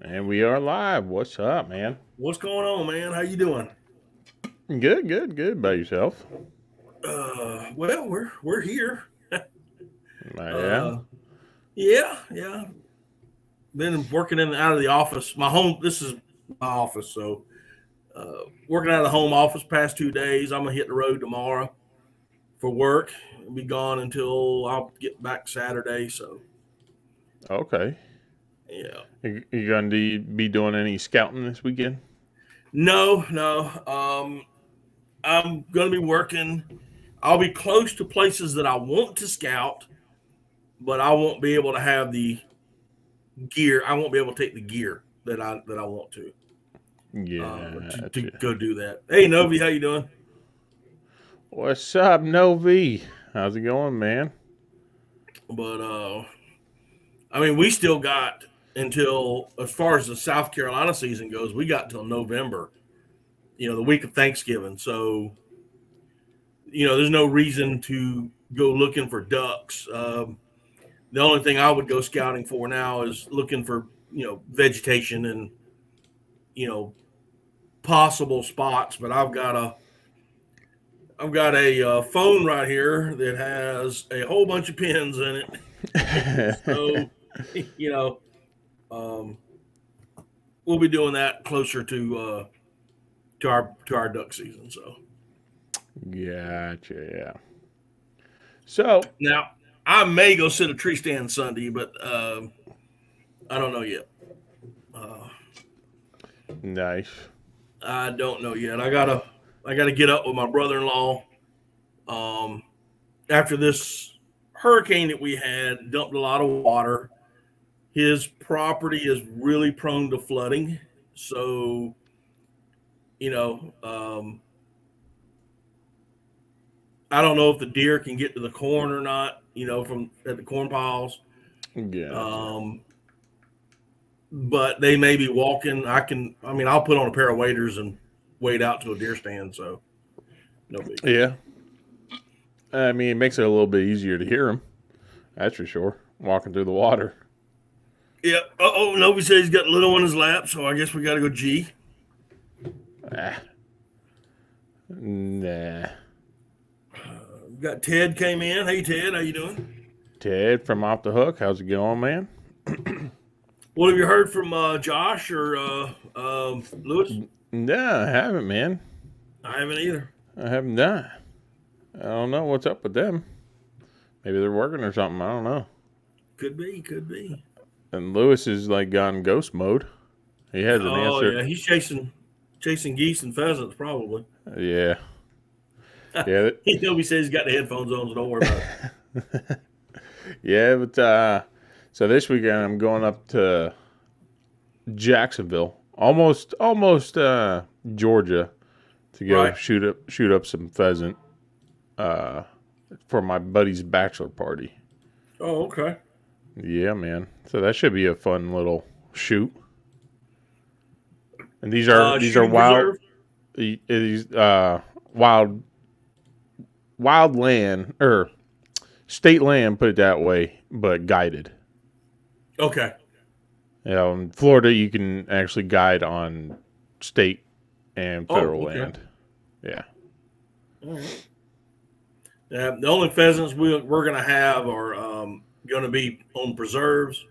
And we are live. What's up, man? What's going on, man? How you doing? Good, good, good. By yourself? Well, we're here. Yeah. Uh, yeah. Been working in and out of the office. My home. This is my office, so working out of the home office past 2 days. I'm gonna hit the road tomorrow for work. I'll be gone until I'll get back Saturday. So Okay. yeah. You going to be doing any scouting this weekend? No. I'm gonna be working. I'll be close to places that I want to scout, but I won't be able to have the gear. I won't be able to take the gear that I want to Gotcha. go do that. Hey Novi, how you doing? What's up, Novi? How's it going, man? But I mean, we still got until as far as the South Carolina season goes, we got until November. The week of Thanksgiving. So there's no reason to go looking for ducks. The only thing I would go scouting for now is looking for vegetation and you know possible spots. But I've got a phone right here that has a whole bunch of pins in it. So, you know, um, we'll be doing that closer to our duck season. So Gotcha. Yeah. So, now I may go sit a tree stand Sunday, but I don't know yet. Uh, nice. I don't know yet. I gotta get up with my brother-in-law. Um, After this hurricane that we had, dumped a lot of water. His property is really prone to flooding, so you know, I don't know if the deer can get to the corn or not. From at the corn piles, Gotcha. um, but they may be walking. I mean, I'll put on a pair of waders and wade out to a deer stand, so no biggie. Yeah. I mean, it makes it a little bit easier to hear them. That's for sure. Walking through the water. Yeah. Oh, Novi says he's got little on his lap, so I guess we got to go G. Ah, nah. We got Ted came in. Hey Ted, how you doing? Ted from Off the Hook. How's it going, man? What have you heard from Josh or Lewis? No, I haven't, man. I haven't either. I have not. I don't know what's up with them. Maybe they're working or something. I don't know. Could be. And Lewis is like gone ghost mode. He hasn't Oh answered. yeah, he's chasing geese and pheasants probably. Yeah, yeah, He says he's got the headphones on, so don't worry about it. yeah. But so this weekend I'm going up to Jacksonville, almost Georgia, to go Right. shoot up some pheasant uh, for my buddy's bachelor party. Oh, okay. Yeah, man. So that should be a fun little shoot. And these are Shooting preserve. these wild land or state land, put it that way, but guided. Okay. In Florida, you can actually guide on state and Oh, federal okay. land. Yeah. All right. The only pheasants we're gonna have are gonna be on preserves,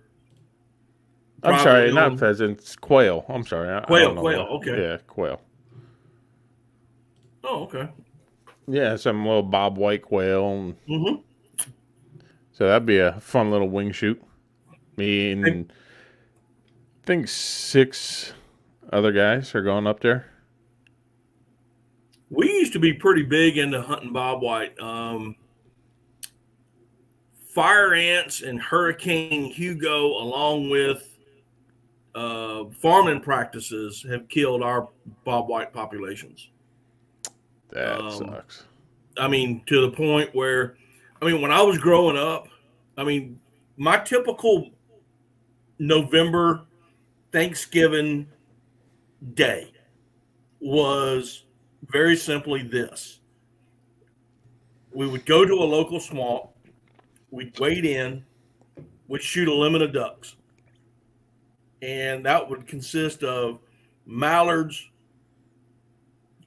I'm privately sorry, not owned. pheasants, quail. I'm sorry, I don't know Quail. what. Okay. Yeah, quail. Oh, okay. Yeah, some little bob white quail. Mm-hmm. So that'd be a fun little wing shoot. Me And and I think 6 other guys are going up there. we used to be pretty big into hunting bobwhite. Fire ants and Hurricane Hugo, along with farming practices, have killed our bobwhite populations. That Um, sucks. I mean, to the point where, when I was growing up, my typical November Thanksgiving day was very simply this: we would go to a local swamp, we'd wade in, we'd shoot a limit of ducks, and that would consist of mallards,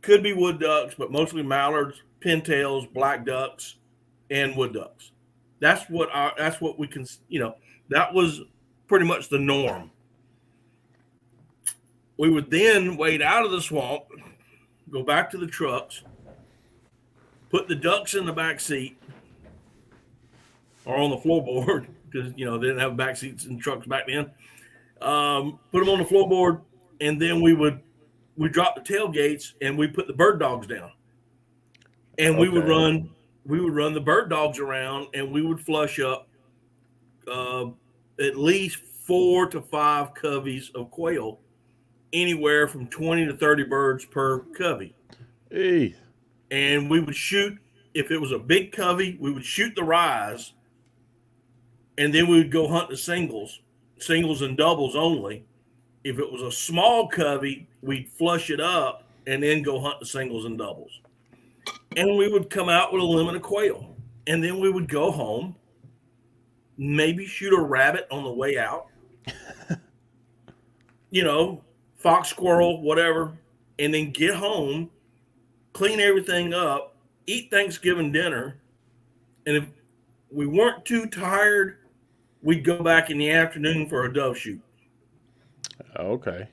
could be wood ducks, but mostly mallards, pintails, black ducks, and wood ducks. That's what we can, that was pretty much the norm. We would then wade out of the swamp, go back to the trucks, put the ducks in the back seat or on the floorboard because they didn't have back seats in trucks back then. Put them on the floorboard, and then we drop the tailgates and we put the bird dogs down, and Okay. we would run the bird dogs around, and we would flush up uh, at least 4 to 5 coveys of quail, anywhere from 20 to 30 birds per covey. Hey. And we would shoot, if it was a big covey, we would shoot the rise, and then we would go hunt the singles and doubles only. If it was a small covey, we'd flush it up and then go hunt the singles and doubles. And we would come out with a limit of quail. And then we would go home, maybe shoot a rabbit on the way out, fox, squirrel, whatever, and then get home, clean everything up, eat Thanksgiving dinner. And if we weren't too tired, we'd go back in the afternoon for a dove shoot. Okay.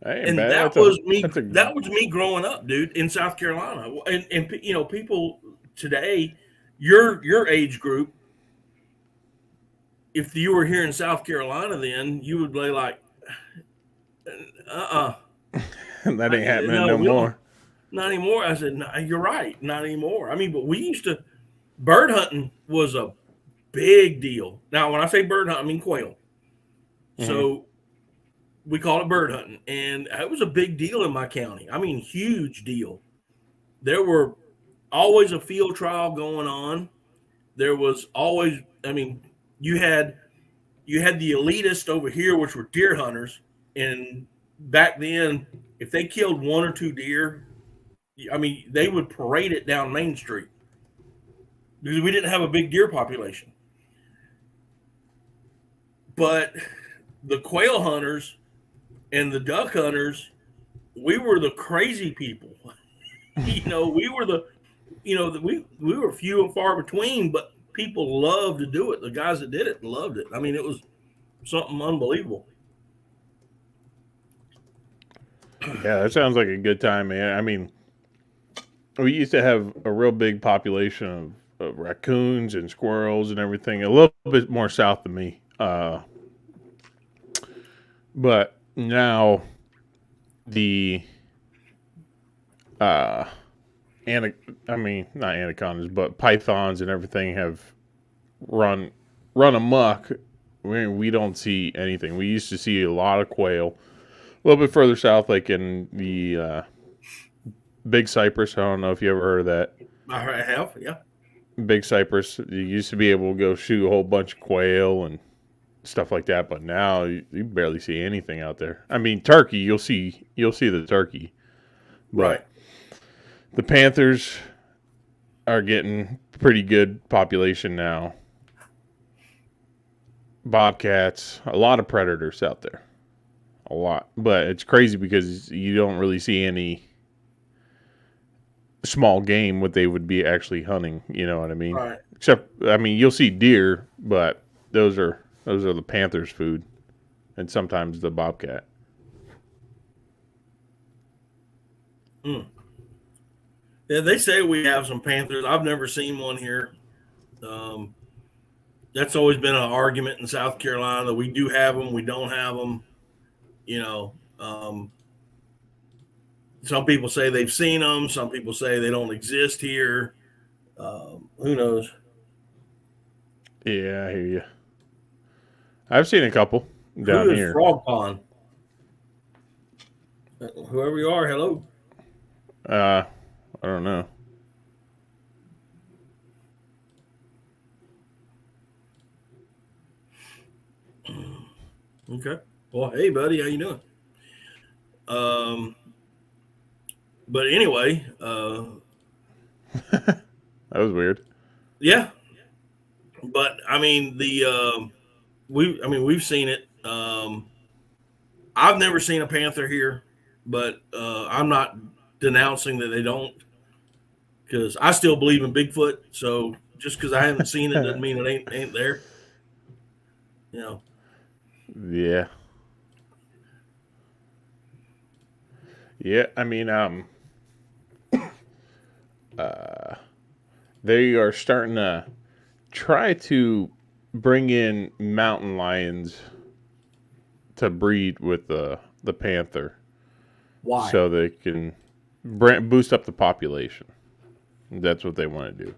That ain't And bad. that That's a was me. that's a That was me growing up, dude, in South Carolina. And people today, your age group, if you were here in South Carolina, then you would be like, that ain't happening no, no we don't, more. not anymore. I said, no, you're right, not anymore. I mean, but we used to, bird hunting was a big deal. Now, when I say bird hunt, I mean quail. Hmm. So we call it bird hunting, and it was a big deal in my county. I mean, huge deal. There were always a field trial going on. There was always, I mean, you had the elitists over here, which were deer hunters, and back then, if they killed 1 or 2 deer, I mean, they would parade it down Main Street because we didn't have a big deer population. But the quail hunters and the duck hunters, we were the crazy people. We were we were few and far between, but people loved to do it. The guys that did it loved it. I mean, it was something unbelievable. Yeah, that sounds like a good time, man. I mean, we used to have a real big population of raccoons and squirrels and everything. A little bit more south than me, but now the uh, I mean, not anacondas, but pythons and everything have run run amok. We don't see anything. We used to see a lot of quail. A little bit further south, like in the Big Cypress. I don't know if you ever heard of that. I have, yeah. Big Cypress. You used to be able to go shoot a whole bunch of quail and stuff like that, but now you barely see anything out there. I mean, turkey. You'll see the turkey, Right. but the panthers are getting pretty good population now. Bobcats, a lot of predators out there, a lot. But it's crazy because you don't really see any small game what they would be actually hunting. You know what I mean? Right. Except, I mean, you'll see deer, but those are the panthers' food, and sometimes the bobcat. Mm. Yeah, they say we have some panthers. I've never seen one here. Um, that's always been an argument in South Carolina. We do have them. We don't have them. You know, some people say they've seen them. Some people say they don't exist here. Who knows? Yeah, I hear you. I've seen a couple down Who is here. Frog Pond? Whoever you are, hello. Uh, I don't know. Okay. Well, hey, buddy, how you doing? Um, but anyway, That was weird. yeah. But I mean, we've seen it. Um, I've never seen a panther here, but I'm not denouncing that they don't, because I still believe in Bigfoot. So just because I haven't seen it doesn't mean it ain't there. You know. Yeah. Yeah. I mean, they are starting to try to bring in mountain lions to breed with the panther, Why? so they can boost up the population. That's what they want to do.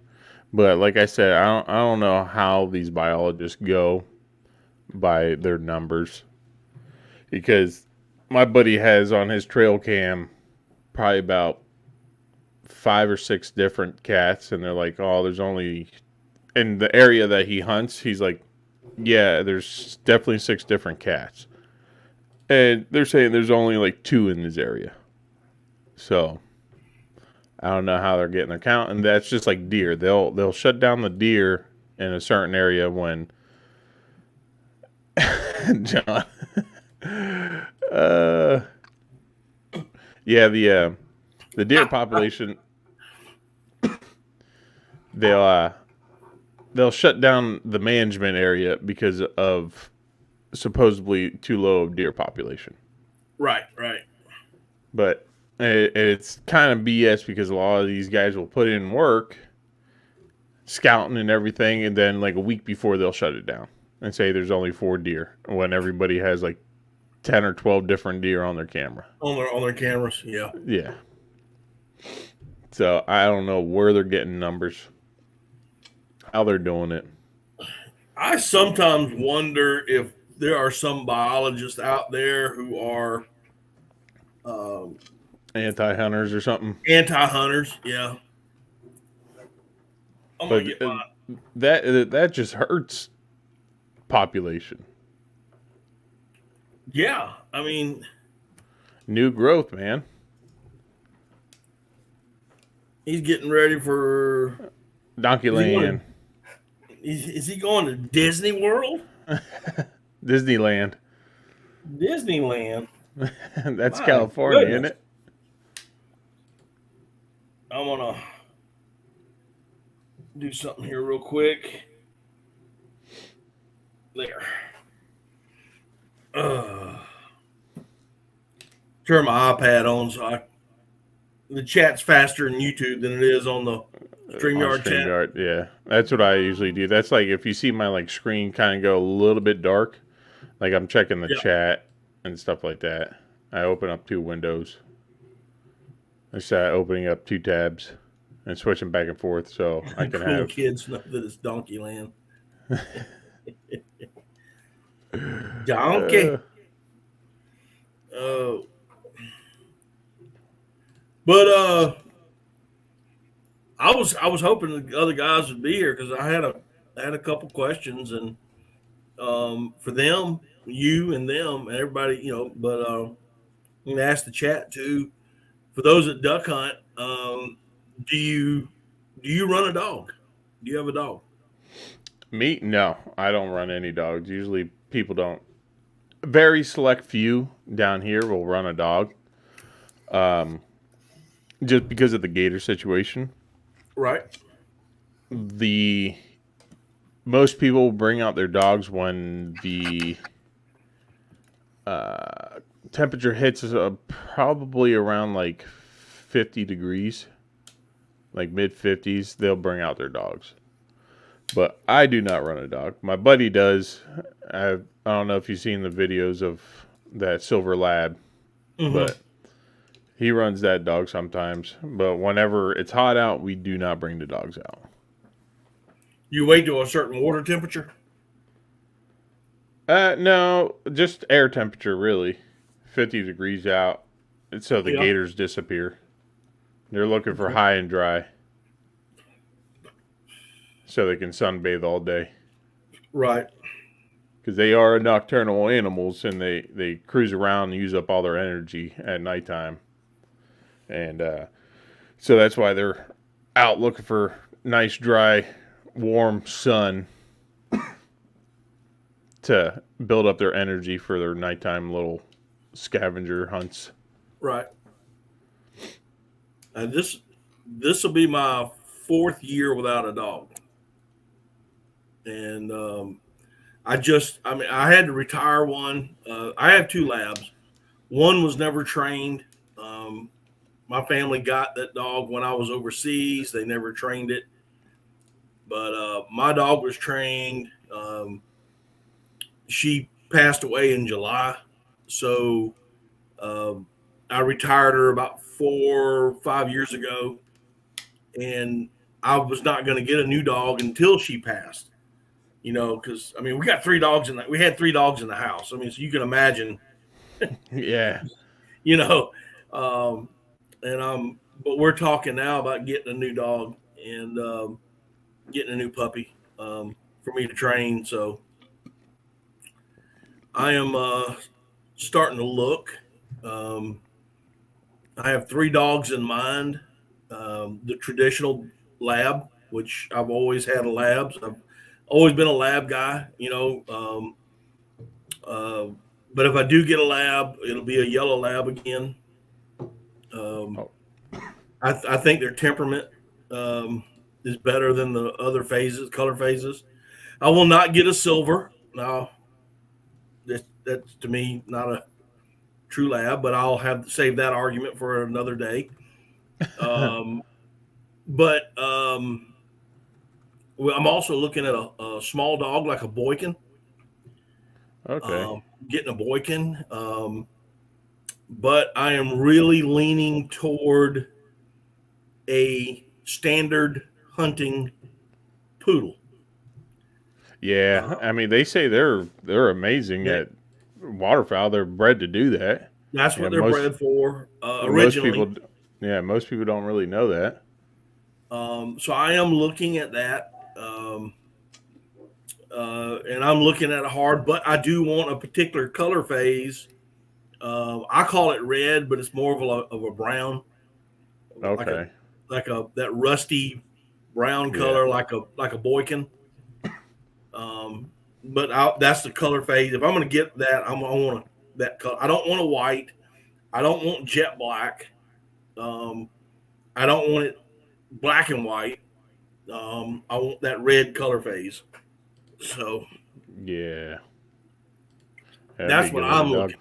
But like I said, I don't know how these biologists go by their numbers, because my buddy has on his trail cam probably about 5 or 6 different cats, and they're like, oh, there's only in the area that he hunts. He's like, yeah, there's definitely 6 different cats, and they're saying there's only like 2 in this area. So I don't know how they're getting their count, and that's just like deer. They'll shut down the deer in a certain area when John. Uh, yeah, the deer population, they'll they'll shut down the management area because of supposedly too low of deer population. Right, right. But it's kind of BS, because a lot of these guys will put in work scouting and everything, and then like a week before they'll shut it down and say there's only 4 deer when everybody has like 10 or 12 different deer on their camera. On their cameras, yeah. Yeah. So I don't know where they're getting numbers, how they're doing it. I sometimes wonder if there are some biologists out there who are um, Anti-hunters or something. anti-hunters. Yeah, I'm But gonna get my. that just hurts population. Yeah, I mean, New growth, man. he's getting ready for. Donkey Is he Land. going? Is he going to Disney World? Disneyland. Disneyland. That's My California, isn't goodness. it? I'm gonna do something here real quick. There. Uh, turn my iPad on the chat's faster in YouTube than it is on the On StreamYard chat. StreamYard, yeah. That's what I usually do. That's like if you see my like screen kind of go a little bit dark, like I'm checking the Yeah, chat and stuff like that. I open up 2 windows. I start opening up 2 tabs and switching back and forth, so I can cool have. kids know that it's Donkey Land. Donkey. Uh, Uh, but I was hoping the other guys would be here because I had a couple questions and for them, you and them, and everybody, But I'm gonna ask the chat too. For those that duck hunt, do you do you run a dog? Do you have a dog? Me? No, I don't run any dogs. Usually people don't. Very select few down here will run a dog, just because of the gator situation. Right. The most people bring out their dogs when the temperature hits probably around like 50 degrees, like mid 50s. They'll bring out their dogs. But I do not run a dog. My buddy does. I don't know if you've seen the videos of that silver lab, Mm-hmm. but he runs that dog sometimes. But whenever it's hot out, we do not bring the dogs out. You wait to a certain water temperature. No, just air temperature, really. 50 degrees out, and so the Yeah. gators disappear. They're looking for Okay. high and dry, so they can sunbathe all day. Right. Because they are nocturnal animals, and they cruise around and use up all their energy at nighttime. And so that's why they're out looking for nice, dry, warm sun to build up their energy for their nighttime little scavenger hunts. Right. And this will be my 4th year without a dog, and I mean, I had to retire one. I have 2 labs. One was never trained. Um, my family got that dog when I was overseas. They never trained it, but my dog was trained. She passed away in July, so um, I retired her about 4 or 5 years ago, and I was not going to get a new dog until she passed. Because I mean, we had 3 dogs in the house. I mean, so you can imagine, Yeah. you know, um, but we're talking now about getting a new dog and getting a new puppy for me to train. So I am starting to look. Um, I have 3 dogs in mind. The traditional lab, which I've always had a lab. So I've always been a lab guy, uh, but if I do get a lab, it'll be a yellow lab again. Um, Oh, I think their temperament is better than the other color phases. I will not get a silver. No, that's to me not a true lab, but I'll have to save that argument for another day. Um, but well, I'm also looking at a small dog like a Boykin. okay. Getting a Boykin, but I am really leaning toward a standard hunting poodle. Yeah, I mean they say they're amazing They, at waterfowl. They're bred to do that. that's Yeah, what they're bred for most people, originally. yeah, most people don't really know that. So I am looking at that, and I'm looking at it hard. But I do want a particular color phase. I call it red, but it's more of a brown, like a Okay. that rusty brown Yeah. color, like a Boykin. Um, but that's the color phase. If I'm going to get that, I want that color. I don't want a white. I don't want jet black. Um, I don't want it black and white. I want that red color phase. So Yeah. That'd be a that's what good I'm looking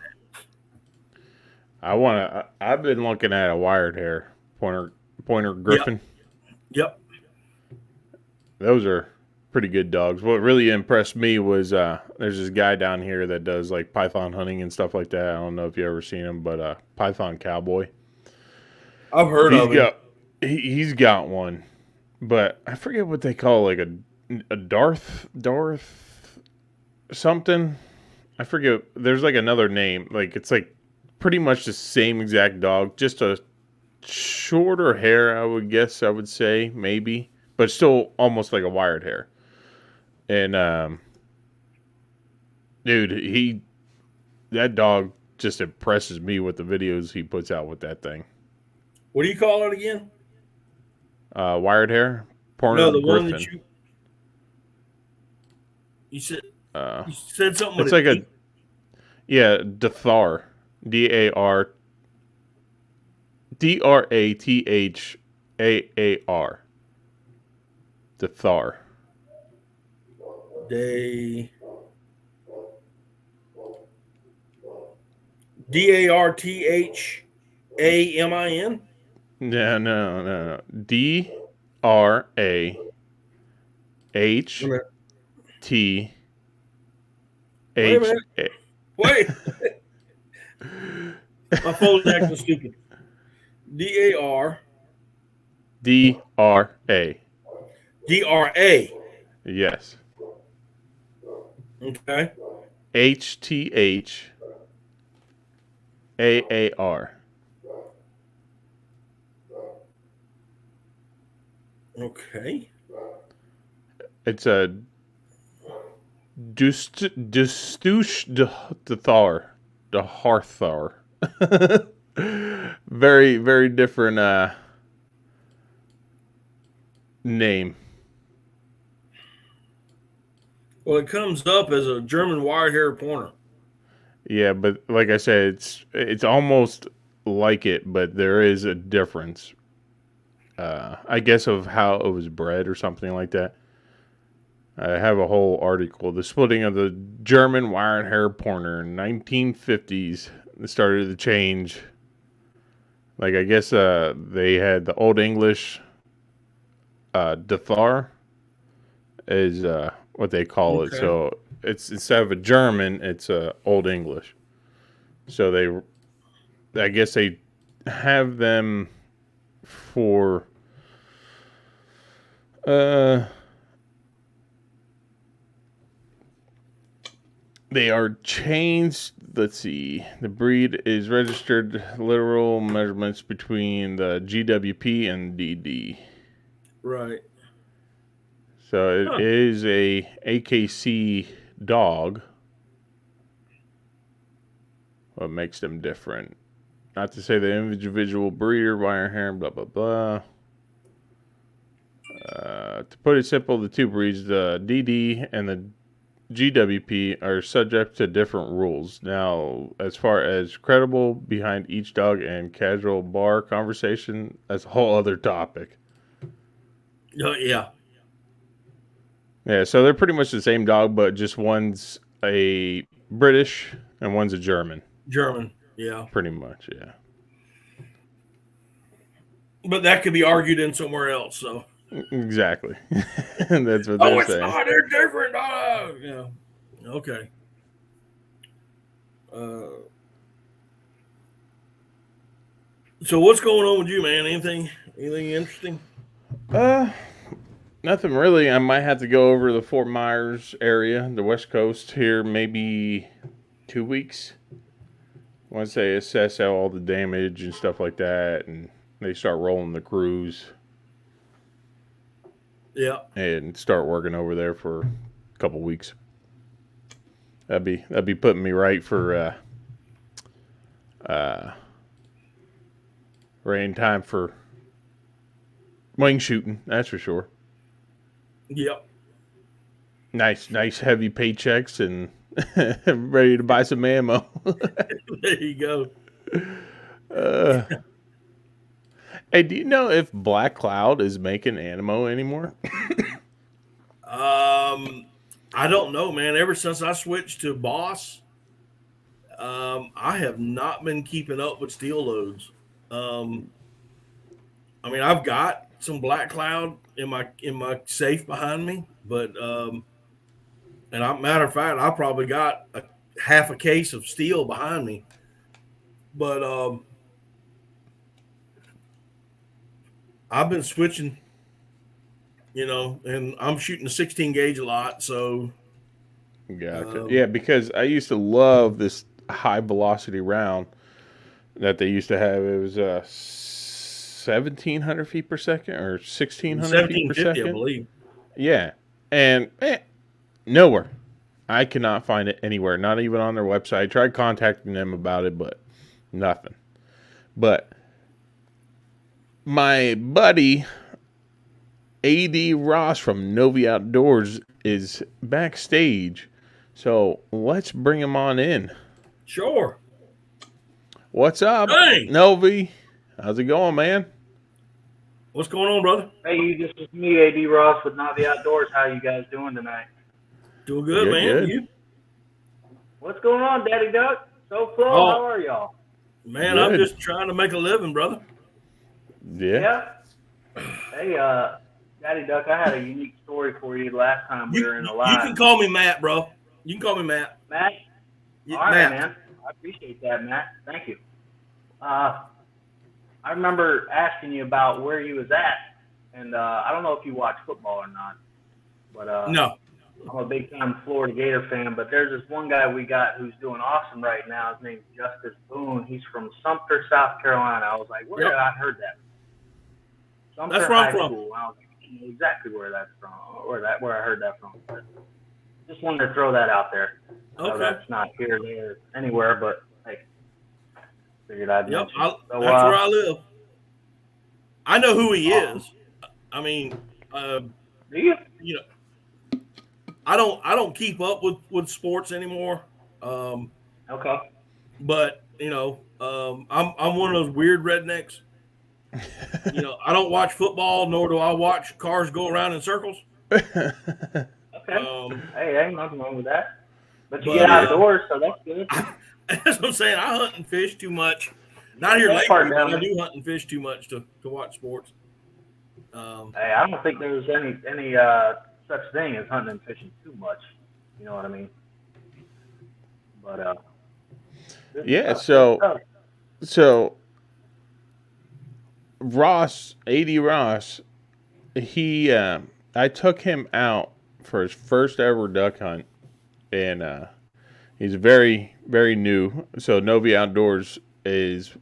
dog. looking I've been looking at a wired hair pointer at. Yep. griffin. Yep. Those are pretty good dogs. What really impressed me was there's this guy down here that does like python hunting and stuff like that. I don't know if you ever seen him, but Python Cowboy. I've heard He's of him. got he's got one, but I forget what they call like a Darth something. I forget. There's like another name. Like it's like pretty much the same exact dog, just a shorter hair. I would guess. I would say maybe, but still almost like a wired hair. And dude, that dog just impresses me with the videos he puts out with that thing. What do you call it again? Wired hair, Porter No, the one that Griffin. you said Uh, you said something with it's a like D. Dathar, Drathar, Dathar. Day Darthamin. No. Drahth Wait a minute. Wait. My phone's acting stupid. DAR DRA. DRA. Yes. Okay. HTHAAR. Okay. It's a Dustush the Harthar. Very, very different name. Well, it comes up as a German wire hair pointer. Yeah, but like I said, it's almost like it, but there is a difference. I guess of how it was bred or something like that. I have a whole article. The splitting of the German wire and hair pointer in 1950s started the change. Like I guess they had the Old English Dathar is what they call it. Okay. So it's instead of a German, it's Old English. So I guess they have them for uh, they are changed. Let's see. The breed is registered literal measurements between the GWP and DD. Right. So it Huh. is a AKC dog. What makes them different? Not to say the individual breeder, wire hair, blah blah blah. To put it simple, the two breeds, the DD and the GWP, are subject to different rules. Now, as far as credible behind each dog and casual bar conversation, that's a whole other topic. Yeah. Yeah, so they're pretty much the same dog, but just one's a British and one's a German. German. Yeah. Pretty much, yeah. But that could be argued in somewhere else. So. Exactly. That's what Oh, they're it's saying. not. They're different. Yeah. Okay. Uh, so what's going on with you, man? Anything interesting? Uh, Nothing really. I might have to go over the Fort Myers area, the West Coast here, maybe 2 weeks. Once they assess out all the damage and stuff like that, and they start rolling the crews Yeah. and start working over there for a couple weeks. That'd be putting me right for uh, right in time for wing shooting. That's for sure. Yep. Nice heavy paychecks and ready to buy some ammo. There you go. uh, Hey, do you know if Black Cloud is making ammo anymore? I don't know, man. Ever since I switched to Boss, I have not been keeping up with steel loads. Um, I mean, I've got some Black Cloud in my safe behind me, but matter of fact, I probably got half a case of steel behind me. But I've been switching, and I'm shooting a 16 gauge a lot. So, Gotcha. um, Yeah, because I used to love this high velocity round that they used to have. It was 1,700 feet per second or 1,600 feet per 1750, I second. believe. Yeah, and nowhere. I cannot find it anywhere. Not even on their website. I tried contacting them about it, but nothing. But my buddy AD Ross from Novi Outdoors is backstage. So let's bring him on in. Sure. What's up, Hey, Novi? How's it going, man? what's going on, brother? Hey, this is me, AD Ross with Navi Outdoors. How you guys doing tonight? Doing good, Good, man. good. You? What's going on, Daddy Duck? So Flo, how Oh, are y'all? man, I'm Good. just trying to make a living, brother. Yeah. Yeah. Hey, Daddy Duck, I had a unique story for you last time we were in the You can live. call me Matt, bro. You can call me Matt. Matt? All right, Matt. man. I appreciate that, Matt. Thank you. I remember asking you about where you was at, and I don't know if you watch football or not, but No. I'm a big time Florida Gator fan, but there's this one guy we got who's doing awesome right now. His name's Justice Boone. He's from Sumter, South Carolina. I was like, where Yep. did I heard that? Sumter That's where I'm High from. School. I was like, I know exactly where that's from, where I heard that from. But just wanted to throw that out there. Okay. That's not here, there, anywhere, but hey, figured I'd Yep. mention it. So, That's where I live. I know who he awesome. is. I mean, Do you? you know, I don't keep up with sports anymore. Okay. But I'm one of those weird rednecks. I don't watch football, nor do I watch cars go around in circles. Okay. Um, Hey, ain't nothing wrong with that. But you but get outdoors, so that's good. that's what I'm saying. I hunt and fish too much. Not here That part lately, down but I there. do hunt and fish too much to watch sports. Hey, I don't think there's any such thing as hunting and fishing too much. You know what I mean? But good Yeah, stuff. Good stuff. so Ross, AD Ross, he I took him out for his first ever duck hunt, and he's very very new. So Novi Outdoors is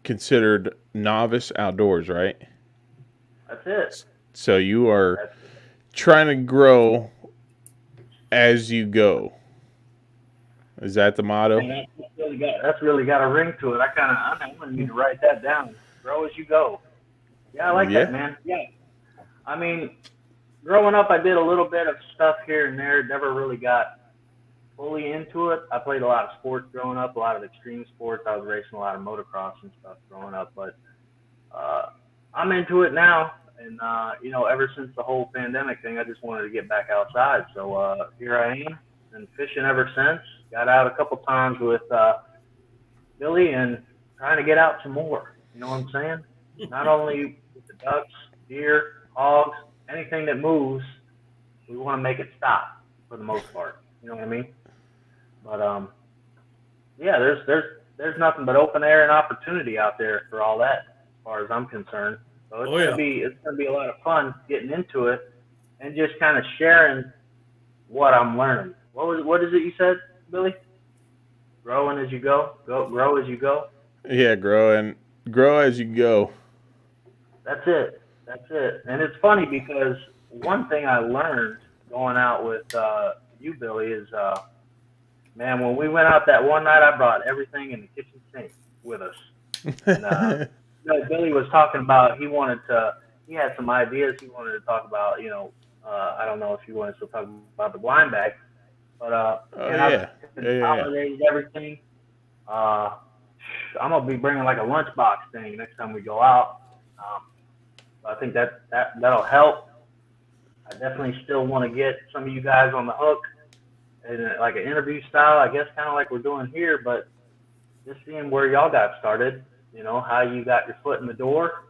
considered novice outdoors, right? That's it. So you are That's trying to grow as you go. Is that the motto? and that's really got a ring to it. I'm gonna need to write that down. Grow as you go. Yeah, I like that, Yeah. man. Yeah. I mean, growing up, I did a little bit of stuff here and there. Never really got fully into it. I played a lot of sports growing up, a lot of extreme sports. I was racing a lot of motocross and stuff growing up, but uh, I'm into it now. And ever since the whole pandemic thing, I just wanted to get back outside. So here I am, and fishing ever since. Got out a couple times with Billy, and trying to get out some more. You know what I'm saying? Not only with the ducks, deer, hogs, anything that moves, we want to make it stop for the most part. You know what I mean? But yeah, there's nothing but open air and opportunity out there for all that, as far as I'm concerned. So it's gonna be a lot of fun getting into it and just kind of sharing what I'm learning. What is it you said, Billy? Growing as you go, grow as you go. Yeah, grow as you go. That's it. That's it. And it's funny because one thing I learned going out with you, Billy, is man, when we went out that one night, I brought everything in the kitchen sink with us. And Billy was talking about he had some ideas he wanted to talk about. I don't know if he wanted to talk about the blind bag, but Oh and I've yeah, yeah. consolidated everything. Uh, I'm gonna be bringing like a lunchbox thing next time we go out. I think that'll help. I definitely still want to get some of you guys on the hook in like an interview style, I guess, kind of like we're doing here, but just seeing where y'all got started, how you got your foot in the door,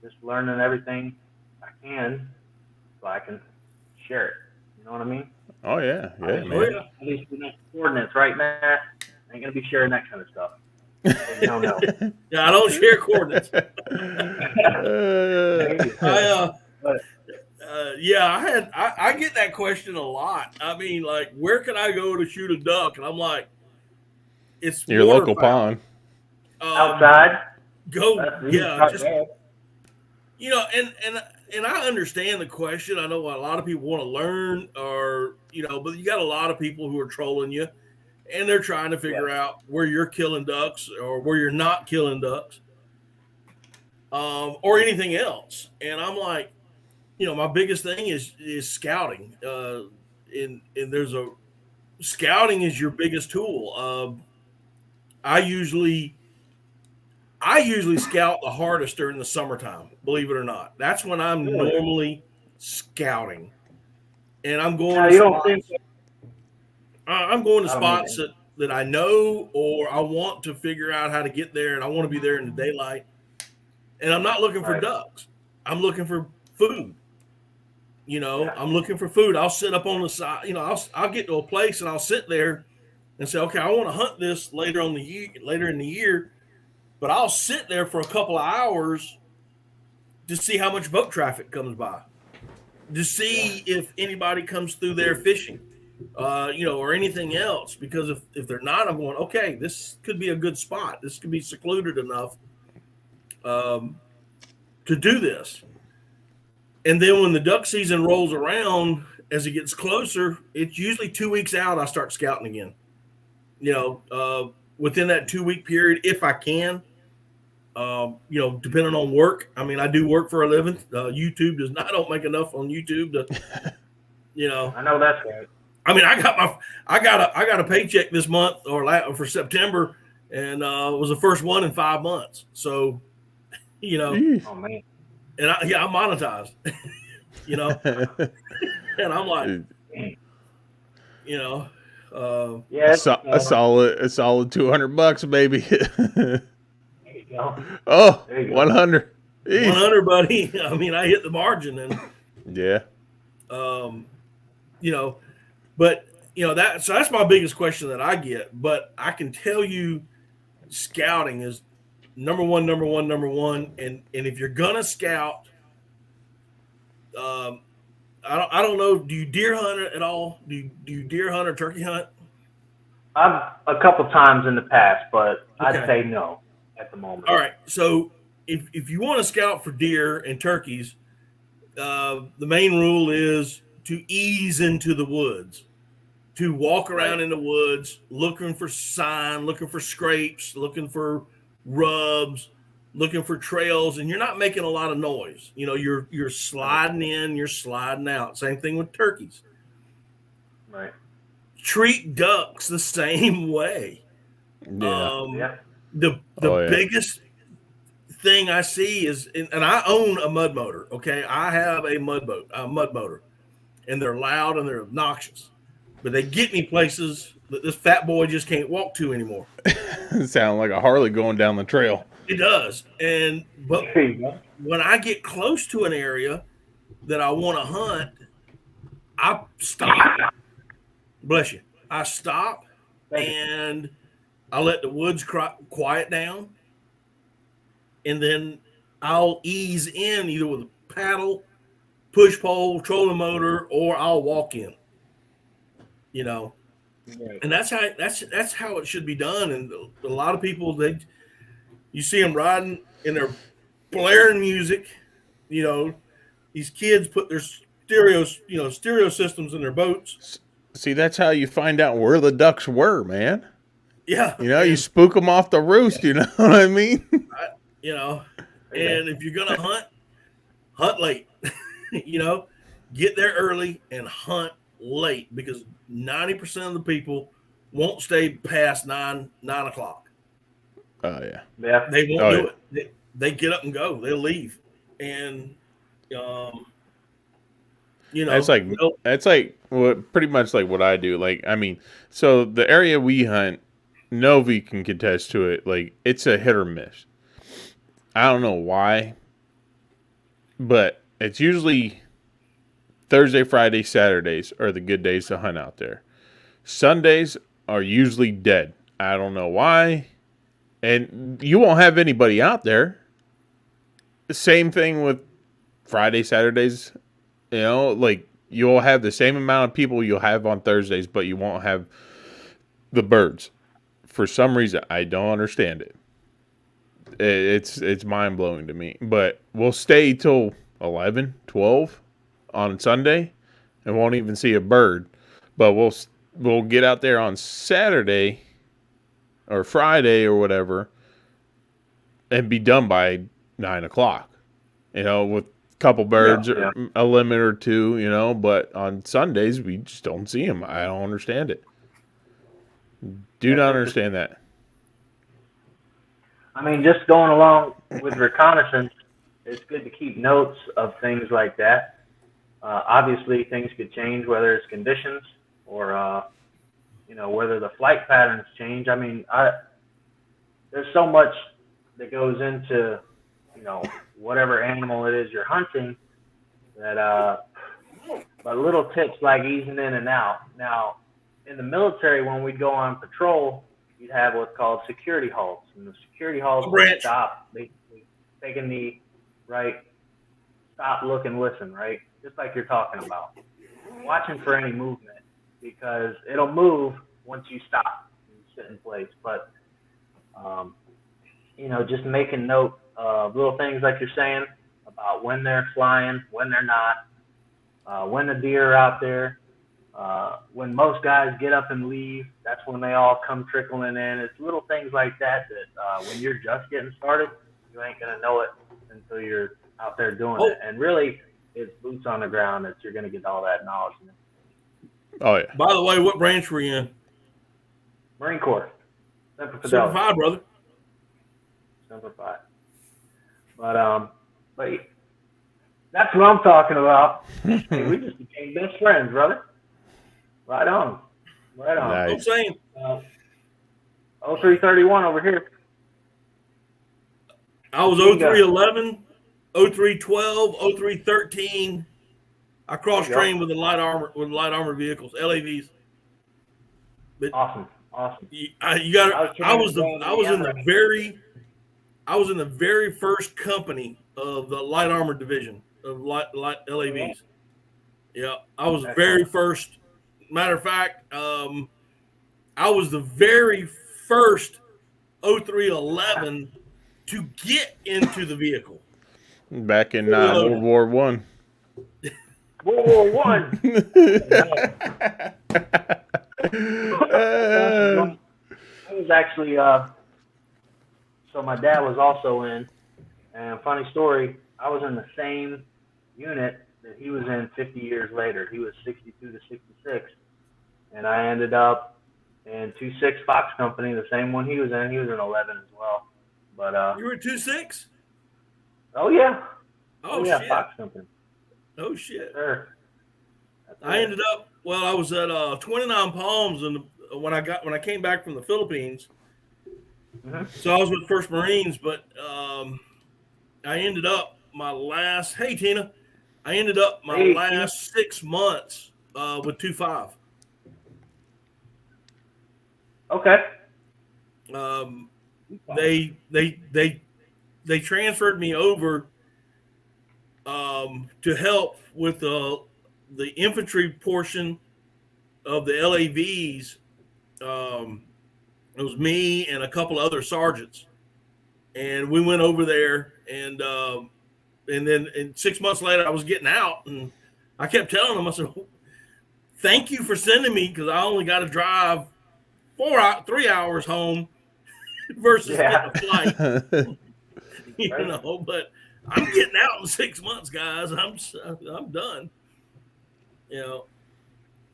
just learning everything I can so I can share it. You know what I mean? Oh yeah, yeah, Oh man. yeah. At least the next coordinates, right, Matt? I ain't gonna be sharing that kind of stuff. No, no. Yeah, I don't share coordinates. I But yeah, I get that question a lot. I mean, like, where can I go to shoot a duck? And I'm like, it's Your local waterfowl. pond. outside, Go, that's yeah, just there. and I understand the question. I know a lot of people want to learn, or but you got a lot of people who are trolling you, and they're trying to Yeah. figure out where you're killing ducks or where you're not killing ducks, or anything else. And I'm like, my biggest thing is scouting. And there's a scouting is your biggest tool. I usually scout the hardest during the summertime. Believe it or not, that's when I'm Really? normally scouting, and I'm going Now to you don't think spots. I'm going to I don't mean spots that I know, or I want to figure out how to get there, and I want to be there in the daylight. And I'm not looking for right. ducks. I'm looking for food. Yeah. I'm looking for food. I'll sit up on the side. I'll get to a place and I'll sit there and say, okay, I want to hunt this later in the year, but I'll sit there for a couple of hours to see how much boat traffic comes by, to see if anybody comes through there fishing, or anything else. Because if they're not, I'm going, okay, this could be a good spot. This could be secluded enough to do this. And then when the duck season rolls around, as it gets closer, it's usually 2 weeks out. I start scouting again. Within that 2 week period, if I can. Depending on work. I mean, I do work for a living. YouTube I don't make enough on YouTube I know that's right. I mean, I got a paycheck this month for September, and it was the first one in 5 months. So, Oh man. and I'm monetized, and I'm like, Yeah. a solid $200, baby. There you go. Oh, There you go. 100. 100, buddy. I mean, I hit the margin, and Yeah. but that's my biggest question that I get. But I can tell you, scouting is number one. And if you're gonna scout, I don't know. Do you deer hunt at all? Do you deer hunt or turkey hunt? I've a couple times in the past, but Okay. I'd say no at the moment. All right. So if you want to scout for deer and turkeys, the main rule is to ease into the woods, to walk around in the woods, looking for sign, looking for scrapes, looking for rubs, looking for trails, and you're not making a lot of noise. You're sliding in, you're sliding out. Same thing with turkeys. Right. Treat ducks the same way. Yeah. The biggest thing I see is, and I own a mud motor. Okay, I have a mud motor, and they're loud and they're obnoxious, but they get me places that this fat boy just can't walk to anymore. Sound like a Harley going down the trail. It does, but when I get close to an area that I want to hunt, I stop. Bless you. I stop and I let the woods quiet down, and then I'll ease in either with a paddle, push pole, trolling motor, or I'll walk in. And that's how it should be done. And a lot of people, you see them riding and they're blaring music. These kids put their stereo systems in their boats. See, that's how you find out where the ducks were, man. Yeah. You spook them off the roost, you know what I mean? And if you're going to hunt late, get there early and hunt late, because 90% of the people won't stay past 9 o'clock. Oh, yeah. Yeah. They won't do it. They get up and go. They'll leave. And, that's like pretty much like what I do. Like, I mean, so the area we hunt, Novi can contest to it. Like, it's a hit or miss. I don't know why, but it's usually Thursday, Friday, Saturdays are the good days to hunt out there. Sundays are usually dead. I don't know why. And you won't have anybody out there. Same thing with Friday, Saturdays. Like, you'll have the same amount of people you'll have on Thursdays, but you won't have the birds. For some reason, I don't understand it. It's mind-blowing to me. But we'll stay till 11, 12 on Sunday and won't even see a bird. But we'll get out there on Saturday or Friday or whatever and be done by 9 o'clock. With a couple birds or a limit or two, but on Sundays we just don't see them. I don't understand it. Do not understand that. I mean, just going along with reconnaissance, it's good to keep notes of things like that. Obviously, things could change, whether it's conditions or, whether the flight patterns change. I mean, there's so much that goes into, whatever animal it is you're hunting that, but little tips like easing in and out. Now, in the military, when we'd go on patrol, you'd have what's called security halts. And the security halts would stop. They take a knee, right? Stop, look, and listen, right? Just like you're talking about. Watching for any movement, because it'll move once you stop and sit in place. But, just making note of little things like you're saying about when they're flying, when they're not, when the deer are out there. When most guys get up and leave, that's when they all come trickling in. It's little things like that when you're just getting started, you ain't going to know it until you're out there doing it. And really, it's boots on the ground that you're going to get all that knowledge and Oh yeah. By the way, what branch were you in? Marine Corps. Semper Semper Fidelis. Fi, brother. Semper Fi. But that's what I'm talking about. Hey, we just became best friends, brother. Right on. Right on. I'm Nice. saying. 0331 over here. I was 0311, 0312, 0313. I cross-trained with the light armor vehicles, LAVs. But awesome. I was in the very first company of the light armor division of light LAVs. Yeah, I was the very first. Matter of fact, I was the very first 0311 to get into the vehicle. Back in World War One. World War One. I was actually so my dad was also in, and funny story, I was in the same unit that he was in 50 years later. He was 62 to 66, and I ended up in 26 Fox Company, the same one he was in. He was in 11 as well. But you were 26? Oh yeah. Oh yeah, shit. Fox Company. Oh shit. Sure. I ended up. Well, I was at 29 Palms, and when I came back from the Philippines, so I was with First Marines, but I ended up my last. Hey Tina, I ended up my last 6 months with 2.5. Okay. They transferred me over to help with the infantry portion of the LAVs. It was me and a couple other sergeants, and we went over there, and then 6 months later I was getting out, and I kept telling them, I said, thank you for sending me, because I only got to drive 3 hours home versus getting a flight. But I'm getting out in 6 months, guys. I'm done.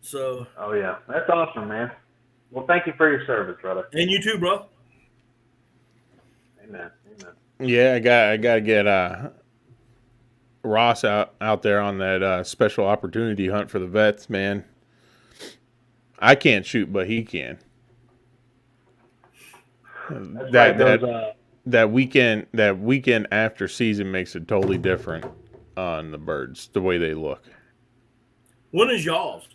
So. Oh yeah, that's awesome, man. Well, thank you for your service, brother. And you too, bro. Amen. Yeah, I gotta get Ross out there on that special opportunity hunt for the vets, man. I can't shoot, but he can. That weekend after season makes it totally different on the birds, the way they look. When is y'all's?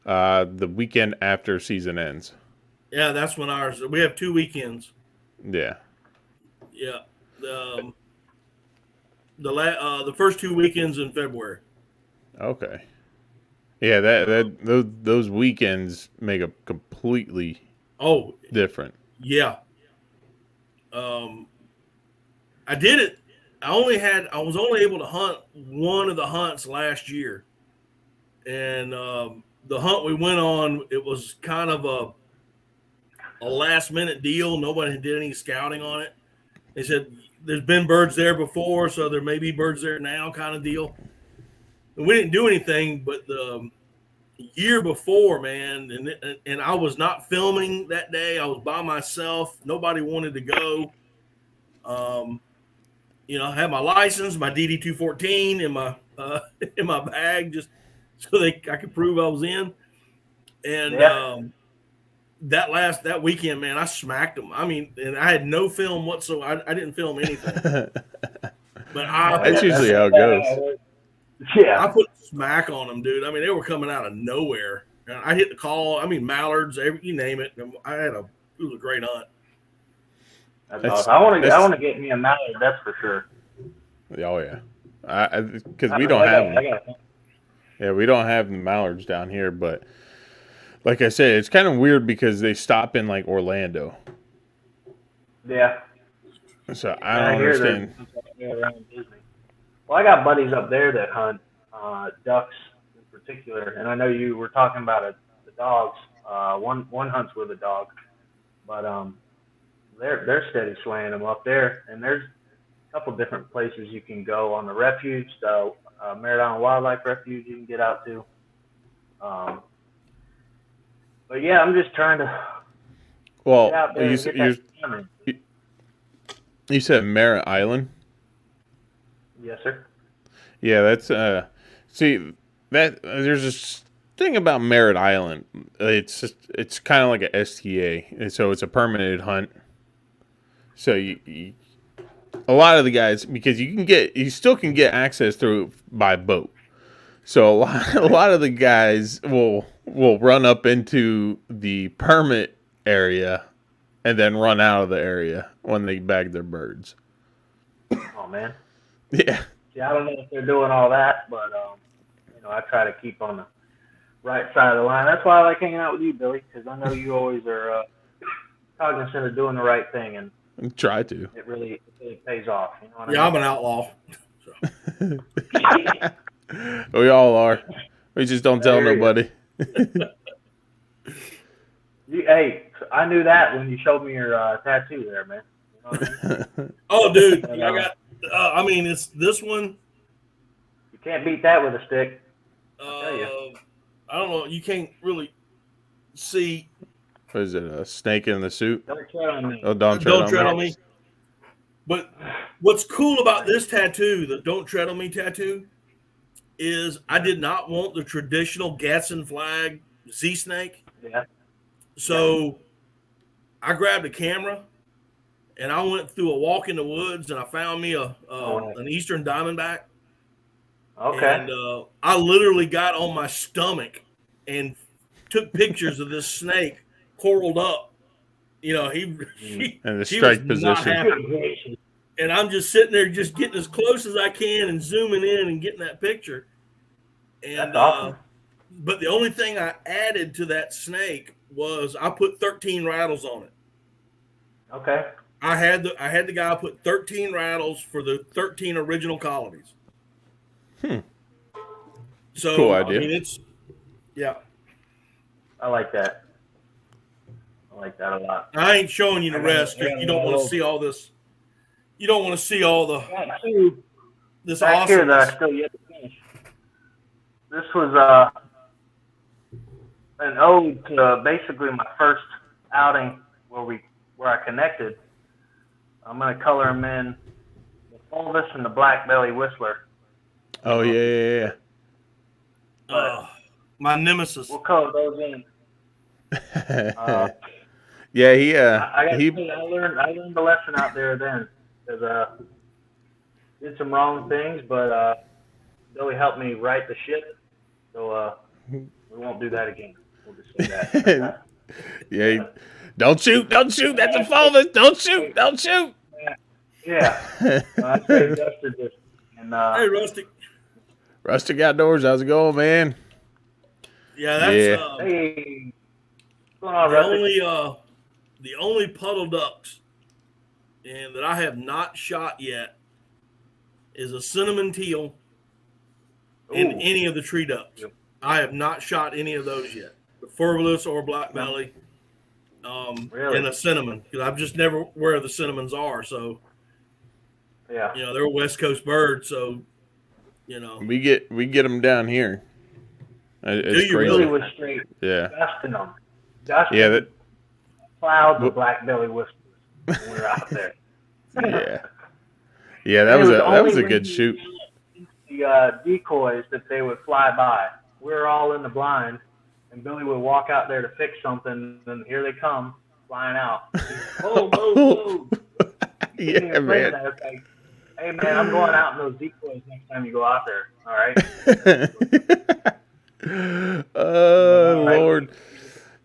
The weekend after season ends. Yeah, that's when ours. We have 2 weekends. Yeah. Yeah. The first 2 weekends in February. Okay. Yeah, those weekends make a completely different. Yeah. I did it. I was only able to hunt one of the hunts last year, and the hunt we went on, it was kind of a last minute deal. Nobody did any scouting on it. They said there's been birds there before, so there may be birds there now, kind of deal. And we didn't do anything, but the year before, man, and I was not filming that day. I was by myself. Nobody wanted to go. I had my license, my DD-214 in my in my bag, just so I could prove I was in. And that weekend, man, I smacked them. I mean, and I had no film whatsoever. I didn't film anything. But that's usually how it goes. Yeah, I put smack on them, dude. I mean, they were coming out of nowhere. And I hit the call. I mean, mallards, you name it. It was a great hunt. That's awesome. I want to get me a mallard. That's for sure. Oh yeah, because we don't have them. Yeah, we don't have the mallards down here. But like I said, it's kind of weird because they stop in like Orlando. Yeah. So I don't understand. Around Disney. Well, I got buddies up there that hunt ducks in particular, and I know you were talking about the dogs. One hunts with a dog, but they're steady slaying them up there. And there's a couple different places you can go on the refuge, the Merritt Island Wildlife Refuge. You can get out to. But yeah, I'm just trying to Well, get out there you, and s- get you're, that salmon. you said Merritt Island. Yes, sir. Yeah, that's see that there's this thing about Merritt Island. It's kind of like a STA, and so it's a permanent hunt. So a lot of the guys, because you still can get access through by boat. So a lot of the guys will run up into the permit area and then run out of the area when they bag their birds. Oh man. Yeah. See, I don't know if they're doing all that, but I try to keep on the right side of the line. That's why I like hanging out with you, Billy, because I know you always are cognizant of doing the right thing, and Try to. it really pays off. You know what Yeah, I I'm an outlaw. We all are. We just don't tell nobody. Hey, I knew that when you showed me your tattoo there, man. You know what I mean? Oh, dude, And, I got. I mean, it's this one. You can't beat that with a stick. tell you. I don't know. You can't really see. What is it? A snake in the suit? Don't tread on me. Oh, don't tread on me. But what's cool about this tattoo, the "Don't Tread on Me" tattoo, is I did not want the traditional Gadsden flag Z snake. Yeah. So I grabbed a camera and I went through a walk in the woods and I found me an eastern diamondback. Okay. And I literally got on my stomach and took pictures of this snake coiled up. You know, in the he strike was not position. happy. And I'm just sitting there, just getting as close as I can and zooming in and getting that picture. And That's awesome. but the only thing I added to that snake was I put 13 rattles on it. Okay. I had the guy put 13 rattles for the 13 original colonies. So Cool idea. I mean, yeah. I like that. I like that a lot. I ain't showing you the rest because you don't want to see all this. You don't want to see all this Back here that I awesomeness. still yet to finish. This was an ode to basically my first outing where I connected. I'm gonna color them in the fulvus and the black belly whistler. Oh yeah. My nemesis. We'll color those in. Yeah, I learned the lesson out there then because did some wrong things, but Billy helped me right the ship, so we won't do that again. We'll just say that. Yeah. Don't shoot! That's a fulvus. Don't shoot! Yeah. I say Dustin just and Hey, Rustic. Rustic Outdoors, how's it going, man? Yeah, that's hey, what's going on, Rustic? the only puddle ducks and that I have not shot yet is a cinnamon teal and any of the tree ducks. Yep. I have not shot any of those yet. The furbalus or black belly, Really? and a cinnamon because I've just never where the cinnamons are. So Yeah. you know they're a West Coast bird. So you know We get them down here. It's you crazy. Billy was straight Yeah. dusting them. Dusting Yeah. clouds of black belly whistles when we were out there. Yeah. That was a good shoot. The decoys that they would fly by. We were all in the blind, and Billy would walk out there to fix something, and here they come flying out. Boom. Yeah, man. I was like, hey man, I'm going out in those decoys next time you go out there. All right. Oh Lord.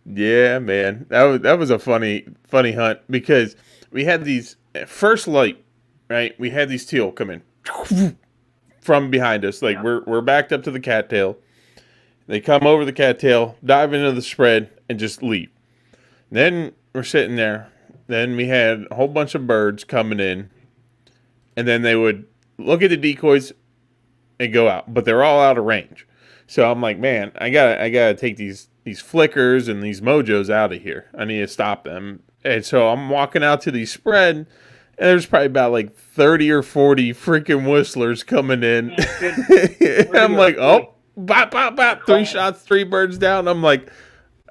Yeah, man. That was a funny hunt because we had these first light, right? We had these teal come in from behind us. Like we're backed up to the cattail. They come over the cattail, dive into the spread, and just leave. Then we're sitting there. Then we had a whole bunch of birds coming in, and then they would look at the decoys and go out, but they're all out of range. So I'm like, man, I gotta take these flickers and these mojos out of here. I need to stop them. And so I'm walking out to the spread, and there's probably about like 30 or 40 freaking whistlers coming in. And I'm like, oh, bop, bop, bop, 3 shots, 3 birds down. I'm like,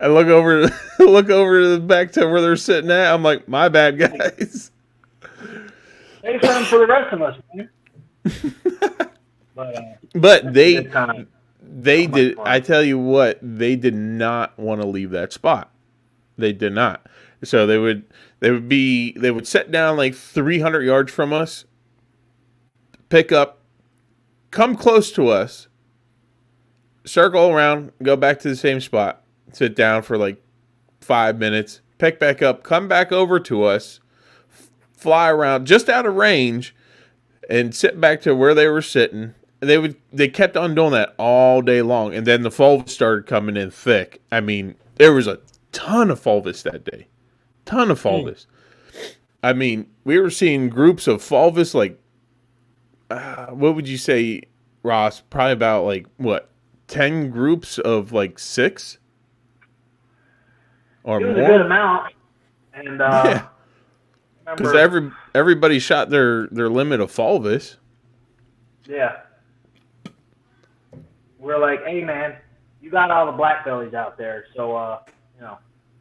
I look over look over to the back to where they're sitting at. I'm like, my bad, guys. Save some for the rest of us, man. But they good time. did. fun. I tell you what, they did not want to leave that spot. They did not. So they would set down like 300 yards from us, pick up, come close to us, circle around, go back to the same spot, sit down for like 5 minutes, pick back up, come back over to us, fly around just out of range, and sit back to where they were sitting. They kept on doing that all day long, and then the fulvus started coming in thick. I mean, there was a ton of fulvus that day, ton of fulvus. I mean, we were seeing groups of fulvus like, what would you say, Ross? Probably about like what, 10 groups of like 6 or It was more. a good amount, and Yeah. Because everybody shot their limit of fulvus. Yeah. We're like, hey man, you got all the black bellies out there, so